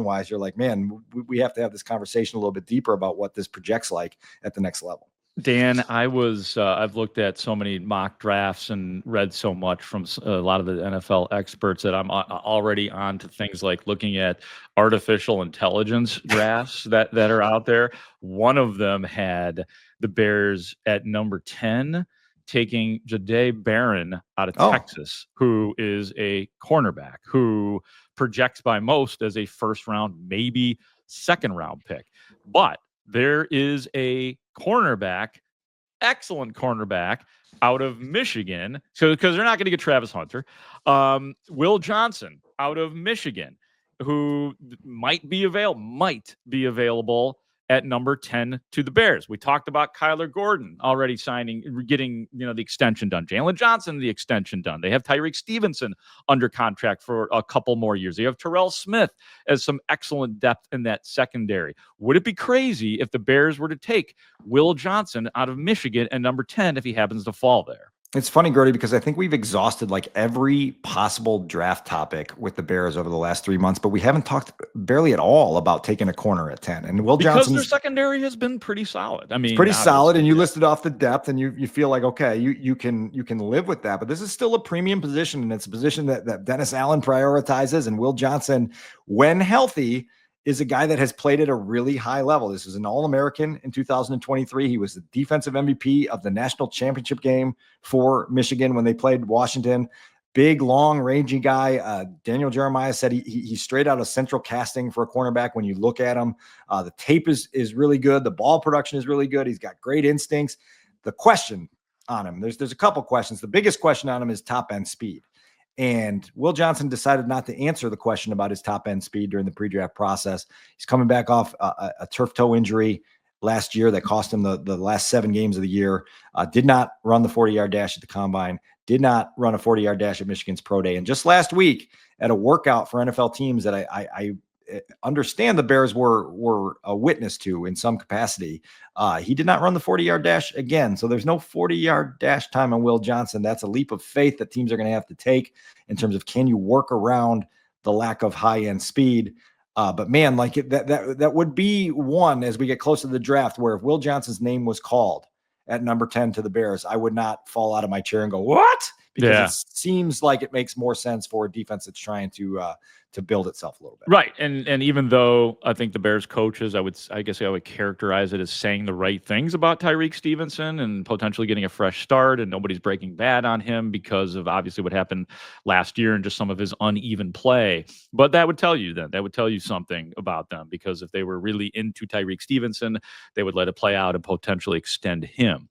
wise, you're like, man, we have to have this conversation a little bit deeper about what this projects like at the next level. Dan, I've looked at so many mock drafts and read so much from a lot of the NFL experts that I'm already on to things like looking at artificial intelligence drafts that are out there. One of them had the Bears at number 10, taking Jahdae Barron out of Texas, who is a cornerback who projects by most as a first round, maybe second round pick. But there is a cornerback, excellent cornerback out of Michigan. So because they're not going to get Travis Hunter, Will Johnson out of Michigan, who might be available at number 10 to the Bears. We talked about Kyler Gordon already getting the extension done. Jalen Johnson, the extension done. They have Tyreek Stevenson under contract for a couple more years. They have Terrell Smith as some excellent depth in that secondary. Would it be crazy if the Bears were to take Will Johnson out of Michigan at number 10 if he happens to fall there? It's funny, Grote, because I think we've exhausted like every possible draft topic with the Bears over the last 3 months, but we haven't talked barely at all about taking a corner at 10. And Will Johnson, their secondary has been pretty solid. I mean, it's pretty solid, and you listed off the depth, and you feel like, okay, you can live with that. But this is still a premium position, and it's a position that Dennis Allen prioritizes. And Will Johnson, when healthy, is a guy that has played at a really high level. This is an All-American in 2023. He was the defensive MVP of the national championship game for Michigan when they played Washington. Big, long, rangy guy. Daniel Jeremiah said he's straight out of central casting for a cornerback. When you look at him, the tape is really good. The ball production is really good. He's got great instincts. The question on him, there's a couple questions. The biggest question on him is top-end speed. And Will Johnson decided not to answer the question about his top end speed during the pre-draft process. He's coming back off a turf toe injury last year that cost him the last 7 games of the year. Did not run the 40-yard dash at the combine. Did not run a 40-yard dash at Michigan's Pro Day. And just last week at a workout for NFL teams that I understand the Bears were a witness to in some capacity, he did not run the 40-yard dash again. So there's no 40-yard dash time on Will Johnson. That's a leap of faith that teams are going to have to take in terms of, can you work around the lack of high-end speed? But man, like that would be one as we get closer to the draft, where if Will Johnson's name was called at number 10 to the Bears, I would not fall out of my chair and go, what? Because it seems like it makes more sense for a defense that's trying to build itself a little bit. Right. And even though I think the Bears coaches, I guess I would characterize it as saying the right things about Tyreek Stevenson and potentially getting a fresh start, and nobody's breaking bad on him because of obviously what happened last year and just some of his uneven play. But that would tell you something about them, because if they were really into Tyreek Stevenson, they would let it play out and potentially extend him.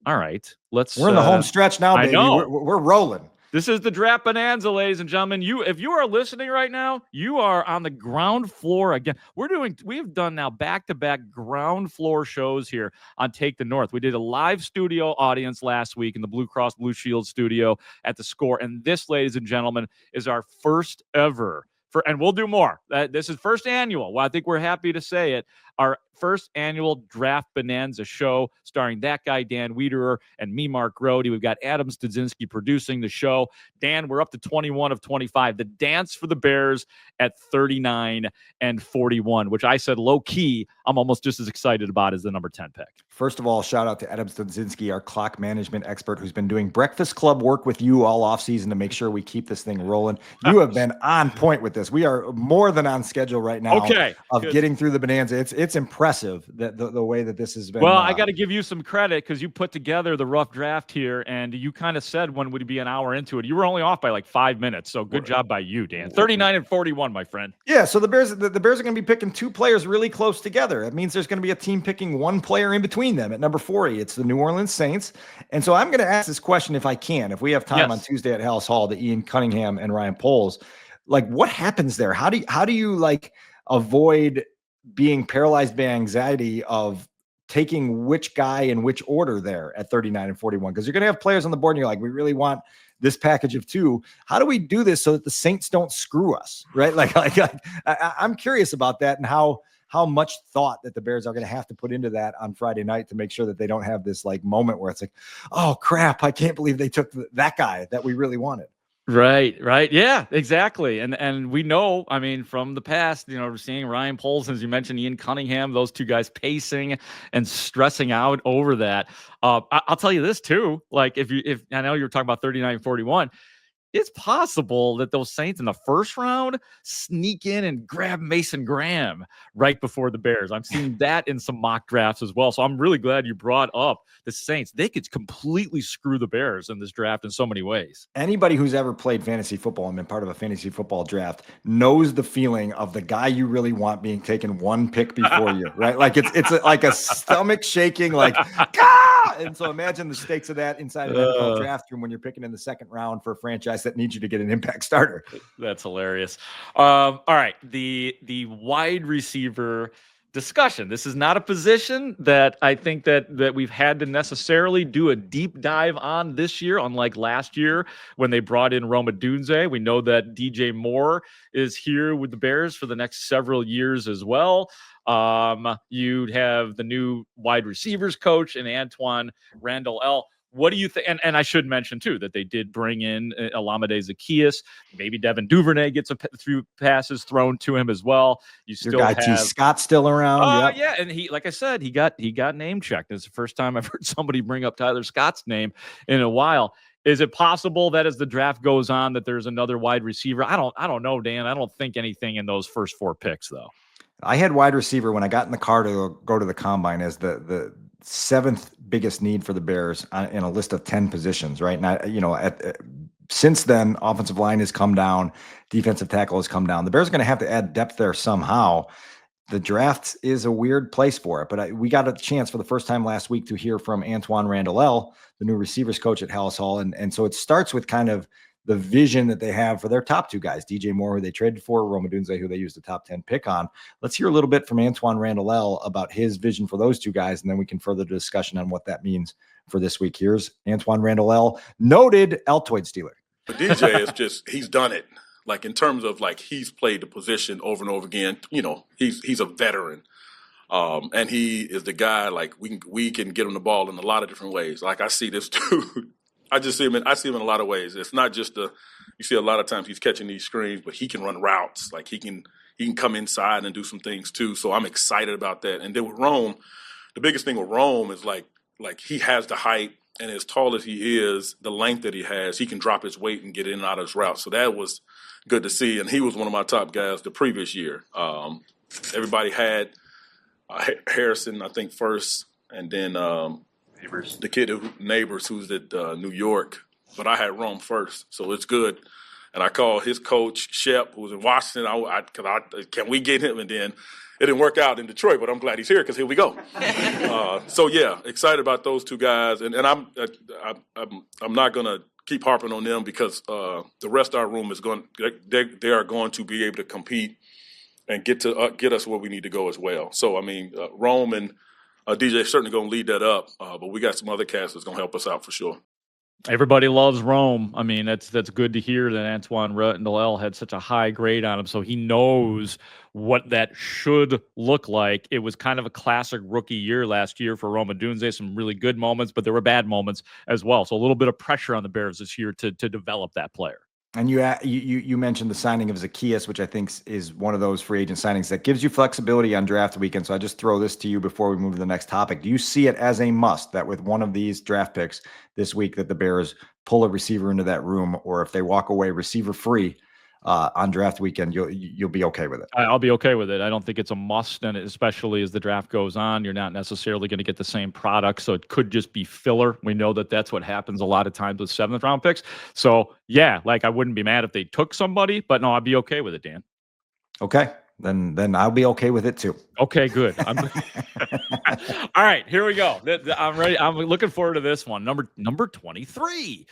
All right, we're in the home stretch now, baby. I know. We're rolling. This is the Draft Bonanza, ladies and gentlemen. If you are listening right now, you are on the ground floor again. We've done now back-to-back ground floor shows here on Take the North. We did a live studio audience last week in the Blue Cross Blue Shield studio at the Score. And this, ladies and gentlemen, is our first ever and we'll do more. This is first annual. Well, I think we're happy to say it. Our first annual Draft Bonanza show starring that guy, Dan Wiederer, and me, Mark Grote. We've got Adam Studzinski producing the show. Dan, we're up to 21 of 25. The dance for the Bears at 39 and 41, which I said low-key I'm almost just as excited about as the number 10 pick. First of all, shout out to Adam Studzinski, our clock management expert, who's been doing Breakfast Club work with you all offseason to make sure we keep this thing rolling. You have been on point with this. We are more than on schedule right now of getting through the Bonanza. It's it's impressive that the way that this has been. Well, I got to give you some credit because you put together the rough draft here, and you kind of said when would be an hour into it. You were only off by like 5 minutes, so good job by you, Dan. 39 and 41, my friend. Yeah, so the Bears are going to be picking two players really close together. It means there's going to be a team picking one player in between them at number 40. It's the New Orleans Saints. And so I'm going to ask this question if I can, if we have time on Tuesday at Haugh to Ian Cunningham and Ryan Poles. Like, what happens there? How do you like avoid being paralyzed by anxiety of taking which guy in which order there at 39 and 41? Because you're going to have players on the board and you're like, we really want this package of two. How do we do this so that the Saints don't screw us, right? I'm curious about that and how much thought that the Bears are going to have to put into that on Friday night to make sure that they don't have this like moment where it's like, oh crap, I can't believe they took that guy that we really wanted. Right. Yeah, exactly. And we know, I mean, from the past, we're seeing Ryan Poles, as you mentioned, Ian Cunningham, those two guys pacing and stressing out over that. I'll tell you this too. Like if I know you're talking about 39-41, it's possible that those Saints in the first round sneak in and grab Mason Graham right before the Bears. I'm seeing that in some mock drafts as well. So I'm really glad you brought up the Saints. They could completely screw the Bears in this draft in so many ways. Anybody who's ever played fantasy football and been part of a fantasy football draft knows the feeling of the guy you really want being taken one pick before you, right? Like it's like a stomach shaking, like, ah! And so imagine the stakes of that inside an NFL draft room when you're picking in the second round for a franchise that needs you to get an impact starter. That's hilarious. All right. The wide receiver discussion. This is not a position that I think that we've had to necessarily do a deep dive on this year, unlike last year when they brought in Rome Odunze. We know that DJ Moore is here with the Bears for the next several years as well. You'd have the new wide receivers coach and Antoine Randall L. What do you think? And I should mention, too, that they did bring in Olamide Zaccheaus. Maybe Devin Duvernay gets a few passes thrown to him as well. You still have T. Scott still around. Yeah, and he, like I said, he got name checked. It's the first time I've heard somebody bring up Tyler Scott's name in a while. Is it possible that as the draft goes on that there's another wide receiver? I don't know, Dan. I don't think anything in those first four picks, though. I had wide receiver when I got in the car to go to the combine as the seventh biggest need for the Bears in a list of 10 positions, right? And since then, offensive line has come down, defensive tackle has come down. The Bears are going to have to add depth there somehow. The draft is a weird place for it, but we got a chance for the first time last week to hear from Antoine Randall L., the new receivers coach at Haugh. And so it starts with kind of the vision that they have for their top two guys, DJ Moore, who they traded for, Rome Odunze, who they used a top 10 pick on. Let's hear a little bit from Antoine Randall L. about his vision for those two guys, and then we can further the discussion on what that means for this week. Here's Antoine Randall L., noted Altoid Steeler. But DJ is just, he's done it. Like in terms of like he's played the position over and over again. He's a veteran. And he is the guy, like we can get him the ball in a lot of different ways. Like I see this dude. I see him in a lot of ways. It's not just you see a lot of times he's catching these screens, but he can run routes. Like he can come inside and do some things too. So I'm excited about that. And then with Rome, the biggest thing with Rome is like he has the height, and as tall as he is, the length that he has, he can drop his weight and get in and out of his routes. So that was good to see. And he was one of my top guys the previous year. Everybody had Harrison, I think, first, and then the kid Neighbors, who's at New York, but I had Rome first, so it's good. And I called his coach Shep, who was in Washington. Can we get him? And then it didn't work out in Detroit, but I'm glad he's here because here we go. So yeah, excited about those two guys, and I'm not gonna keep harping on them because the rest of our room is they are going to be able to compete and get us where we need to go as well. So I mean, Rome and DJ certainly going to lead that up, but we got some other cats that's going to help us out for sure. Everybody loves Rome. I mean, that's good to hear that Antoine Randall L. had such a high grade on him, so he knows what that should look like. It was kind of a classic rookie year last year for Rome Odunze. Some really good moments, but there were bad moments as well. So a little bit of pressure on the Bears this year to develop that player. And you mentioned the signing of Zaccheaus, which I think is one of those free agent signings that gives you flexibility on draft weekend. So I just throw this to you before we move to the next topic. Do you see it as a must that with one of these draft picks this week that the Bears pull a receiver into that room, or if they walk away receiver free, on draft weekend, you'll be okay with it. I'll be okay with it. I don't think it's a must, and especially as the draft goes on, you're not necessarily going to get the same product, so it could just be filler. We know that that's what happens a lot of times with 7th round picks. So yeah, like I wouldn't be mad if they took somebody, but no, I'd be okay with it, Dan. Okay, then I'll be okay with it too. Okay, good. All right, here we go. I'm ready. I'm looking forward to this one. Number 23.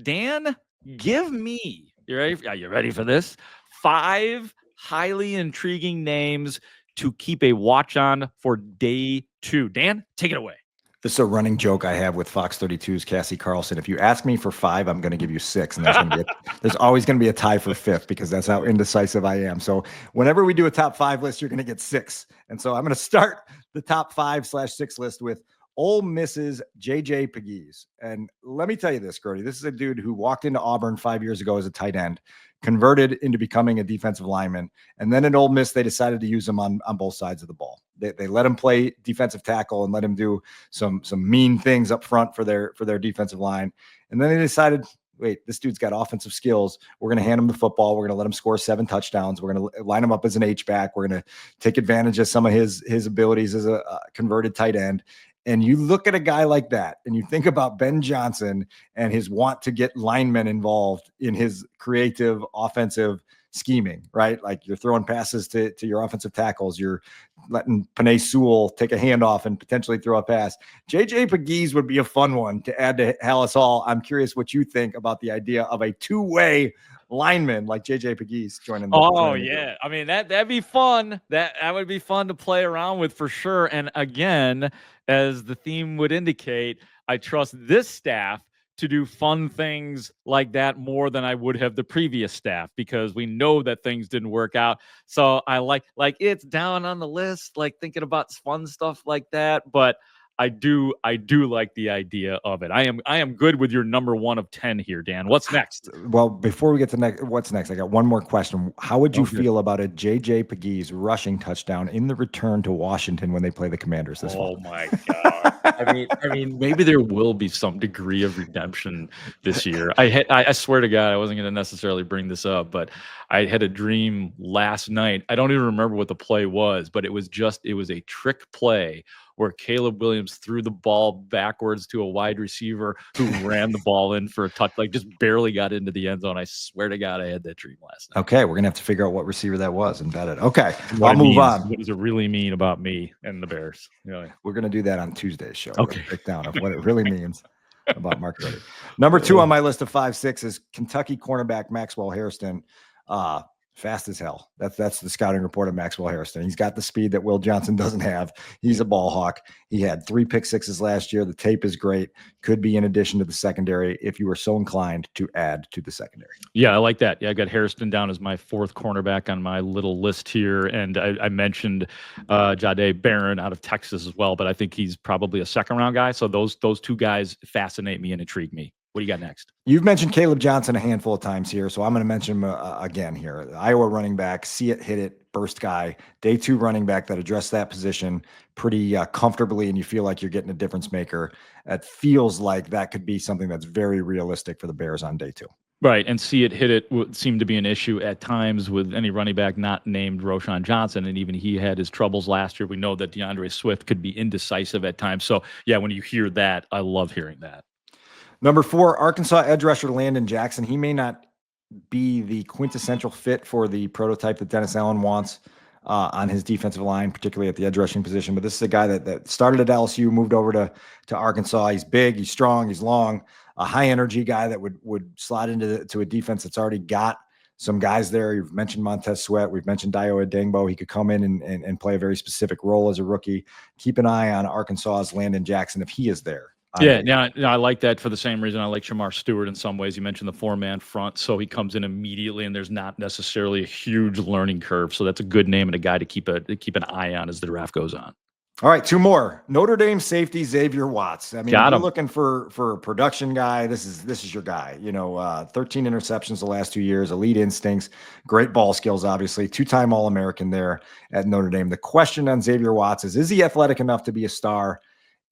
Dan, give me. You ready? Are you ready for this? 5 highly intriguing names to keep a watch on for day 2. Dan, take it away. This is a running joke I have with Fox 32's Cassie Carlson. If you ask me for 5, I'm going to give you 6, and there's always going to be a tie for 5th because that's how indecisive I am. So whenever we do a top 5 list, you're going to get 6. And so I'm going to start the top 5/6 list with Ole Miss's JJ Pegues. And let me tell you this, Grote, this is a dude who walked into Auburn 5 years ago as a tight end, converted into becoming a defensive lineman. And then at Ole Miss, they decided to use him on both sides of the ball. They let him play defensive tackle and let him do some mean things up front for their defensive line. And then they decided, wait, this dude's got offensive skills. We're going to hand him the football. We're going to let him score 7 touchdowns. We're going to line him up as an H-back. We're going to take advantage of some of his abilities as a converted tight end. And you look at a guy like that and you think about Ben Johnson and his want to get linemen involved in his creative offensive scheming, right? Like you're throwing passes to your offensive tackles. You're letting Penei Sewell take a handoff and potentially throw a pass. JJ Pegues would be a fun one to add to Hallis Hall. I'm curious what you think about the idea of a 2-way lineman like JJ Pegues joining the yeah. I mean, that'd be fun. That would be fun to play around with for sure. And again, as the theme would indicate, I trust this staff to do fun things like that more than I would have the previous staff, because we know that things didn't work out. So I like it's down on the list, like thinking about fun stuff like that. But I do like the idea of it. I am good with your number 1 of 10 here, Dan. What's next? Well, before we get to what's next, I got one more question. How would you feel about a JJ Pegues rushing touchdown in the return to Washington when they play the Commanders this fall? Oh my God. I mean, maybe there will be some degree of redemption this year. I swear to God, I wasn't going to necessarily bring this up, but I had a dream last night. I don't even remember what the play was, but it was a trick play where Caleb Williams threw the ball backwards to a wide receiver who ran the ball in for a touch, like just barely got into the end zone. I swear to God, I had that dream last night. Okay, we're going to have to figure out what receiver that was and bet it. Okay, I'll move on. What does it really mean about me and the Bears? We're going to do that on Tuesday's show. Okay. Breakdown of what it really means about Mark Grote. Number 2 on my list of 5/6 is Kentucky cornerback Maxwell Hairston. Fast as hell. That's the scouting report of Maxwell Hairston. He's got the speed that Will Johnson doesn't have. He's a ball hawk. He had 3 pick sixes last year. The tape is great. Could be in addition to the secondary if you were so inclined to add to the secondary. Yeah, I like that. Yeah, I got Hairston down as my 4th cornerback on my little list here. And I mentioned Jahdae Barron out of Texas as well, but I think he's probably a 2nd-round guy. So those 2 guys fascinate me and intrigue me. What do you got next? You've mentioned Caleb Johnson a handful of times here, so I'm going to mention him again here. The Iowa running back, see it, hit it, burst guy, day 2 running back that addressed that position pretty comfortably, and you feel like you're getting a difference maker. It feels like that could be something that's very realistic for the Bears on day 2. Right, and see it, hit it would seem to be an issue at times with any running back not named Roschon Johnson, and even he had his troubles last year. We know that DeAndre Swift could be indecisive at times. So, yeah, when you hear that, I love hearing that. Number 4, Arkansas edge rusher Landon Jackson. He may not be the quintessential fit for the prototype that Dennis Allen wants on his defensive line, particularly at the edge rushing position. But this is a guy that started at LSU, moved over to Arkansas. He's big, he's strong, he's long, a high energy guy that would slot into a defense that's already got some guys there. You've mentioned Montez Sweat. We've mentioned Dio Adengbo. He could come in and play a very specific role as a rookie. Keep an eye on Arkansas's Landon Jackson if he is there. Yeah, I like that for the same reason I like Shamar Stewart in some ways. You mentioned the 4-man front, so he comes in immediately, and there's not necessarily a huge learning curve. So that's a good name and a guy to keep an eye on as the draft goes on. All right, 2 more. Notre Dame safety Xavier Watts. I mean, if you're looking for a production guy, this is your guy. 13 interceptions the last 2 years, elite instincts, great ball skills, obviously, 2-time All-American there at Notre Dame. The question on Xavier Watts is he athletic enough to be a star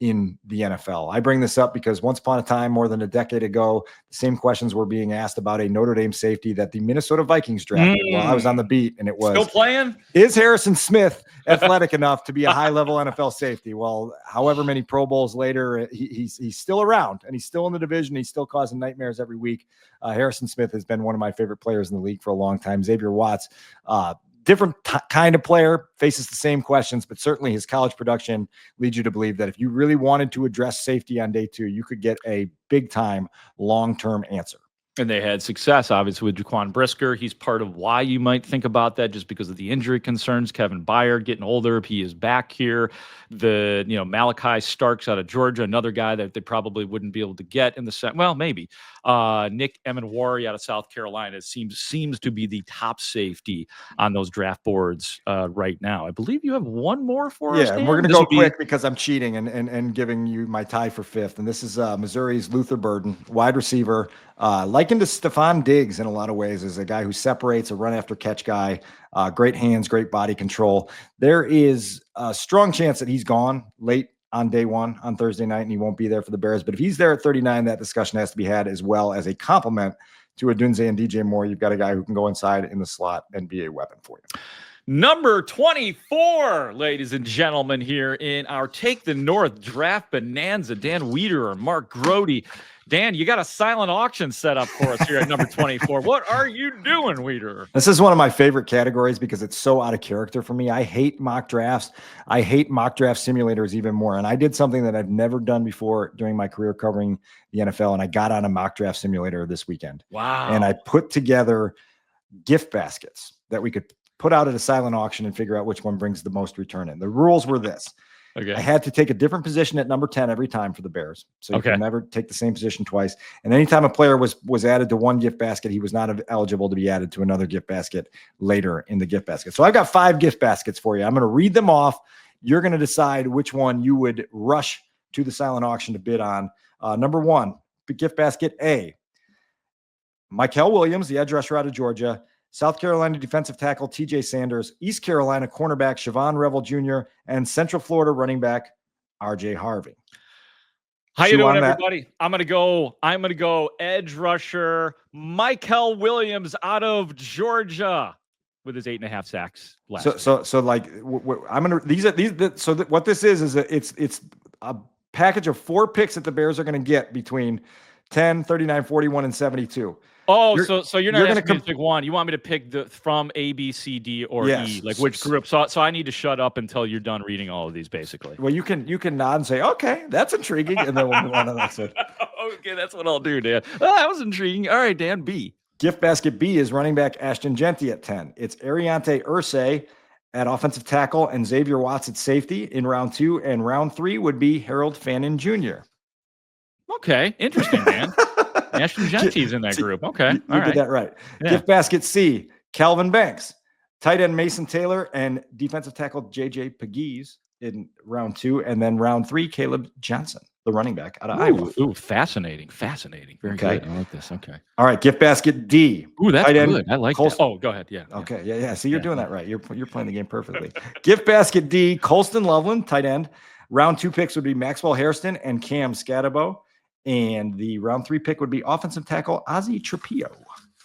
in the NFL. I bring this up because once upon a time, more than a decade ago, the same questions were being asked about a Notre Dame safety that the Minnesota Vikings drafted while I was on the beat, and it was, still playing? Is Harrison Smith athletic enough to be a high-level NFL safety? Well, however many Pro Bowls later, he's still around, and he's still in the division. He's still causing nightmares every week. Harrison Smith has been one of my favorite players in the league for a long time. Xavier Watts, different kind of player, faces the same questions, but certainly his college production leads you to believe that if you really wanted to address safety on day 2, you could get a big-time, long-term answer. And they had success, obviously, with Jaquan Brisker. He's part of why you might think about that, just because of the injury concerns. Kevin Byard getting older. He is back here. Malachi Starks out of Georgia, another guy that they probably wouldn't be able to get in the set. Well, maybe. Nick Emenwari out of South Carolina seems to be the top safety on those draft boards right now. I believe you have one more for us. Yeah, and we're going to go quick because I'm cheating and giving you my tie for 5th. And this is Missouri's Luther Burden, wide receiver. Likened to Stephon Diggs in a lot of ways, as a guy who separates, a run after catch guy, great hands, great body control. There is a strong chance that he's gone late on day 1 on Thursday night, and he won't be there for the Bears. But if he's there at 39, that discussion has to be had, as well as a compliment to Odunze and DJ Moore. You've got a guy who can go inside in the slot and be a weapon for you. Number 24, ladies and gentlemen, here in our Take the North Draft Bonanza, Dan Wiederer and Mark Grote. Dan, you got a silent auction set up for us here at number 24. What are you doing, Wiederer? This is one of my favorite categories because it's so out of character for me. I hate mock drafts. I hate mock draft simulators even more. And I did something that I've never done before during my career covering the NFL, and I got on a mock draft simulator this weekend. Wow. And I put together gift baskets that we could put out at a silent auction and figure out which one brings the most return in. The rules were this. Okay. I had to take a different position at number 10 every time for the Bears. So you can never take the same position twice. And anytime a player was added to one gift basket, he was not eligible to be added to another gift basket later in the gift basket. So I've got 5 gift baskets for you. I'm going to read them off. You're going to decide which one you would rush to the silent auction to bid on. Number 1, gift basket A. Mykel Williams, the edge rusher out of Georgia. South Carolina defensive tackle TJ Sanders, East Carolina cornerback Siobhan Revel Jr., and Central Florida running back RJ Harvey. How you doing, everybody? I'm gonna go edge rusher Mykel Williams out of Georgia with his 8.5 sacks last year. So like I'm gonna what this is it's a package of 4 picks that the Bears are gonna get between 10, 39, 41, and 72. Oh, so you're not asking me to pick one. You want me to pick from A, B, C, D, or E, like which group? So I need to shut up until you're done reading all of these, basically. Well, you can nod and say, okay, that's intriguing, and then we'll move on to the next one. Okay, that's what I'll do, Dan. Oh, that was intriguing. All right, Dan, B. Gift basket B is running back Ashton Genty at 10. It's Ariante Irsay at offensive tackle and Xavier Watts at safety in round 2, and round 3 would be Harold Fannin Jr. Okay, interesting, Dan. Ashton Genty's in that group. Okay. You did that right. Yeah. Gift basket C, Calvin Banks, tight end Mason Taylor, and defensive tackle JJ Pegues in round 2. And then round 3, Caleb Johnson, the running back out of Iowa. Ooh, fascinating. Very good. I like this. Okay. All right. Gift basket D. Ooh, that's good. I like that. Oh, go ahead. Yeah. Okay. Yeah. See, you're doing that right. You're playing the game perfectly. Gift basket D, Colston Loveland, tight end. Round 2 picks would be Maxwell Hairston and Cam Scatabo. And the round 3 pick would be offensive tackle Ozzie Trapillo.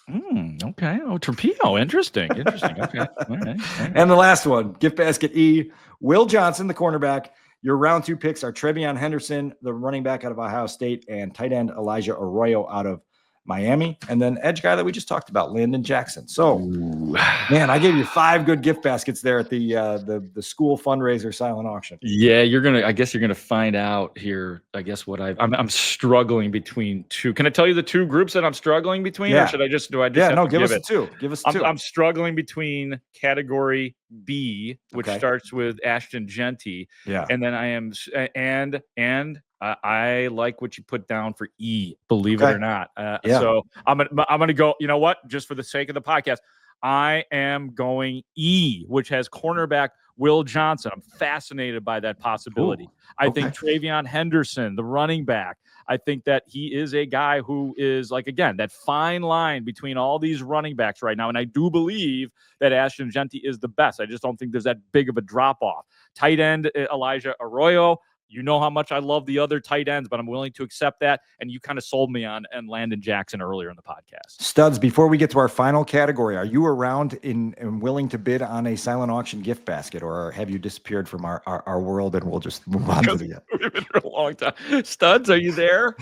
Okay. Oh, Trapillo. Interesting. Okay. All right. And the last one, gift basket E, Will Johnson, the cornerback. Your round 2 picks are Trevion Henderson, the running back out of Ohio State, and tight end Elijah Arroyo out of Miami. And then edge guy that we just talked about, Landon Jackson. So, man, I gave you 5 good gift baskets there at the school fundraiser silent auction. Yeah, I guess you're gonna find out here. I guess I'm struggling between 2. Can I tell you the 2 groups that I'm struggling between, or should I just give us 2? Give us 2. I'm struggling between category B, which starts with Ashton Genty. Yeah, and then I am and I like what you put down for E, believe it or not. So I'm gonna go. You know what? Just for the sake of the podcast, I am going E, which has cornerback Will Johnson. I'm fascinated by that possibility. I think Trevion Henderson, the running back. I think that he is a guy who is, like, again, that fine line between all these running backs right now. And I do believe that Ashton Genty is the best. I just don't think there's that big of a drop off. Tight end Elijah Arroyo. You know how much I love the other tight ends, but I'm willing to accept that. And you kind of sold me on Landon Jackson earlier in the podcast. Studs, before we get to our final category, are you around and willing to bid on a silent auction gift basket, or have you disappeared from our world and we'll just move on to the We've been here a long time. Studs, are you there?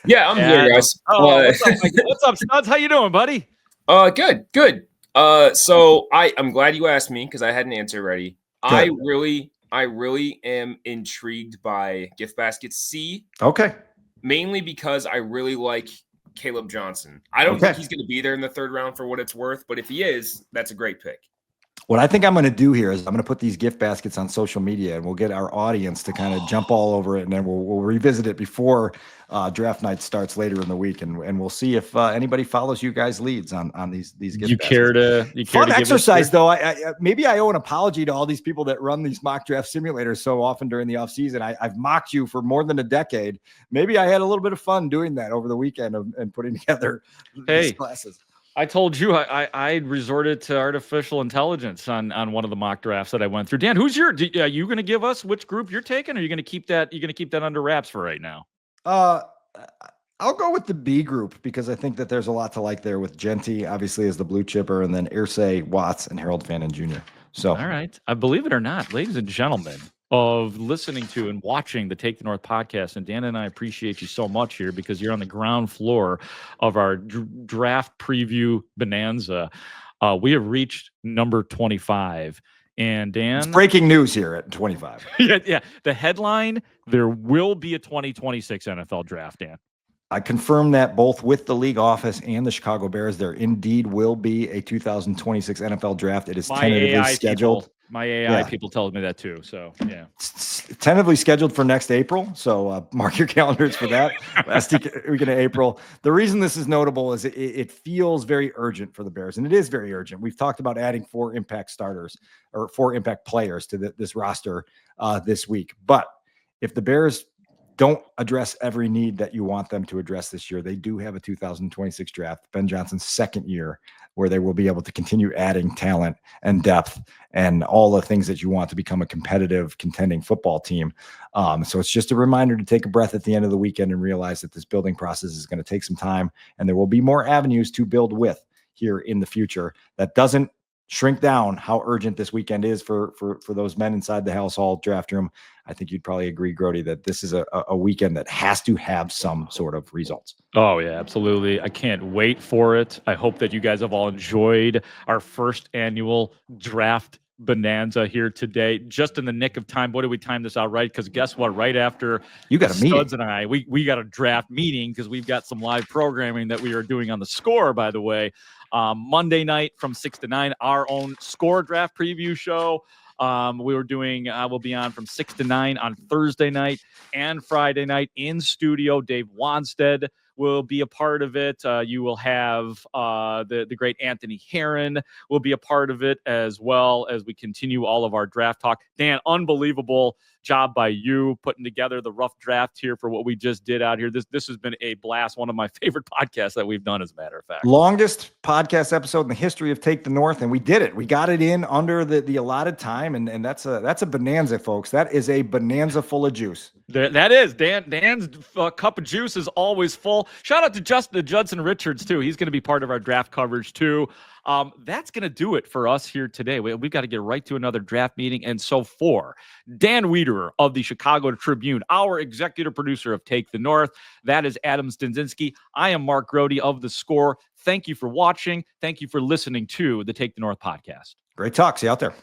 Yeah, I'm here, guys. What's up, Studs? How you doing, buddy? Good. So I'm glad you asked me because I had an answer ready. Good. I really am intrigued by gift basket C. Okay. Mainly because I really like Caleb Johnson. I don't think he's going to be there in the third round for what it's worth, but if he is, that's a great pick. What I think I'm going to do here is I'm going to put these gift baskets on social media, and we'll get our audience to kind of jump all over it, and then we'll revisit it before draft night starts later in the week, and we'll see if anybody follows you guys' leads on these gift baskets. Fun exercise, though. Maybe I owe an apology to all these people that run these mock draft simulators so often during the offseason. I've mocked you for more than a decade. Maybe I had a little bit of fun doing that over the weekend and putting together these classes. I told you I resorted to artificial intelligence on one of the mock drafts that I went through. Dan, are you going to give us which group you're taking, or are you going to keep that? You're going to keep that under wraps for right now? I'll go with the B group because I think that there's a lot to like there with Genty, obviously, as the blue chipper, and then Irsay, Watts, and Harold Fannin Jr. So, all right. I believe it or not, ladies and gentlemen, of listening to and watching the Take the North podcast. And Dan and I appreciate you so much here because you're on the ground floor of our draft preview bonanza. We have reached number 25. And Dan, it's breaking news here at 25. Yeah. The headline, there will be a 2026 NFL draft, Dan. I confirm that both with the league office and the Chicago Bears, there indeed will be a 2026 NFL draft. It is tentatively scheduled. My AI people told me that too. So, yeah. It's tentatively scheduled for next April. So mark your calendars for that. Last week of April. The reason this is notable is it feels very urgent for the Bears, and it is very urgent. We've talked about adding 4 impact starters or 4 impact players to this roster this week. But if the Bears don't address every need that you want them to address this year, they do have a 2026 draft, Ben Johnson's second year, where they will be able to continue adding talent and depth and all the things that you want to become a competitive, contending football team. So it's just a reminder to take a breath at the end of the weekend and realize that this building process is going to take some time, and there will be more avenues to build with here in the future. That doesn't shrink down how urgent this weekend is for those men inside the House Hall draft room. I think you'd probably agree, Grote, that this is a weekend that has to have some sort of results. Oh, yeah, absolutely. I can't wait for it. I hope that you guys have all enjoyed our first annual draft bonanza here today, just in the nick of time. What did we time this out right? Because guess what? Right after you got a meeting, Studs and I, we got a draft meeting because we've got some live programming that we are doing on the Score, by the way. Monday night from 6 to 9, our own Score draft preview show. We'll be on from 6 to 9 on Thursday night and Friday night in studio. Dave Wanstead will be a part of it. You will have the great Anthony Herron will be a part of it, as well as we continue all of our draft talk. Dan, unbelievable job by you putting together the rough draft here for what we just did out here. This has been a blast. One of my favorite podcasts that we've done, as a matter of fact. Longest podcast episode in the history of Take the North, and we did it. We got it in under the allotted time, and that's a bonanza, folks. That is a bonanza full of juice. That is. Dan's cup of juice is always full. Shout out to Judson Richards, too. He's going to be part of our draft coverage, too. That's going to do it for us here today. We've got to get right to another draft meeting. And so for Dan Wiederer of the Chicago Tribune, our executive producer of Take the North, that is Adam Stinzinski. I am Mark Grote of The Score. Thank you for watching. Thank you for listening to the Take the North podcast. Great talk. See you out there.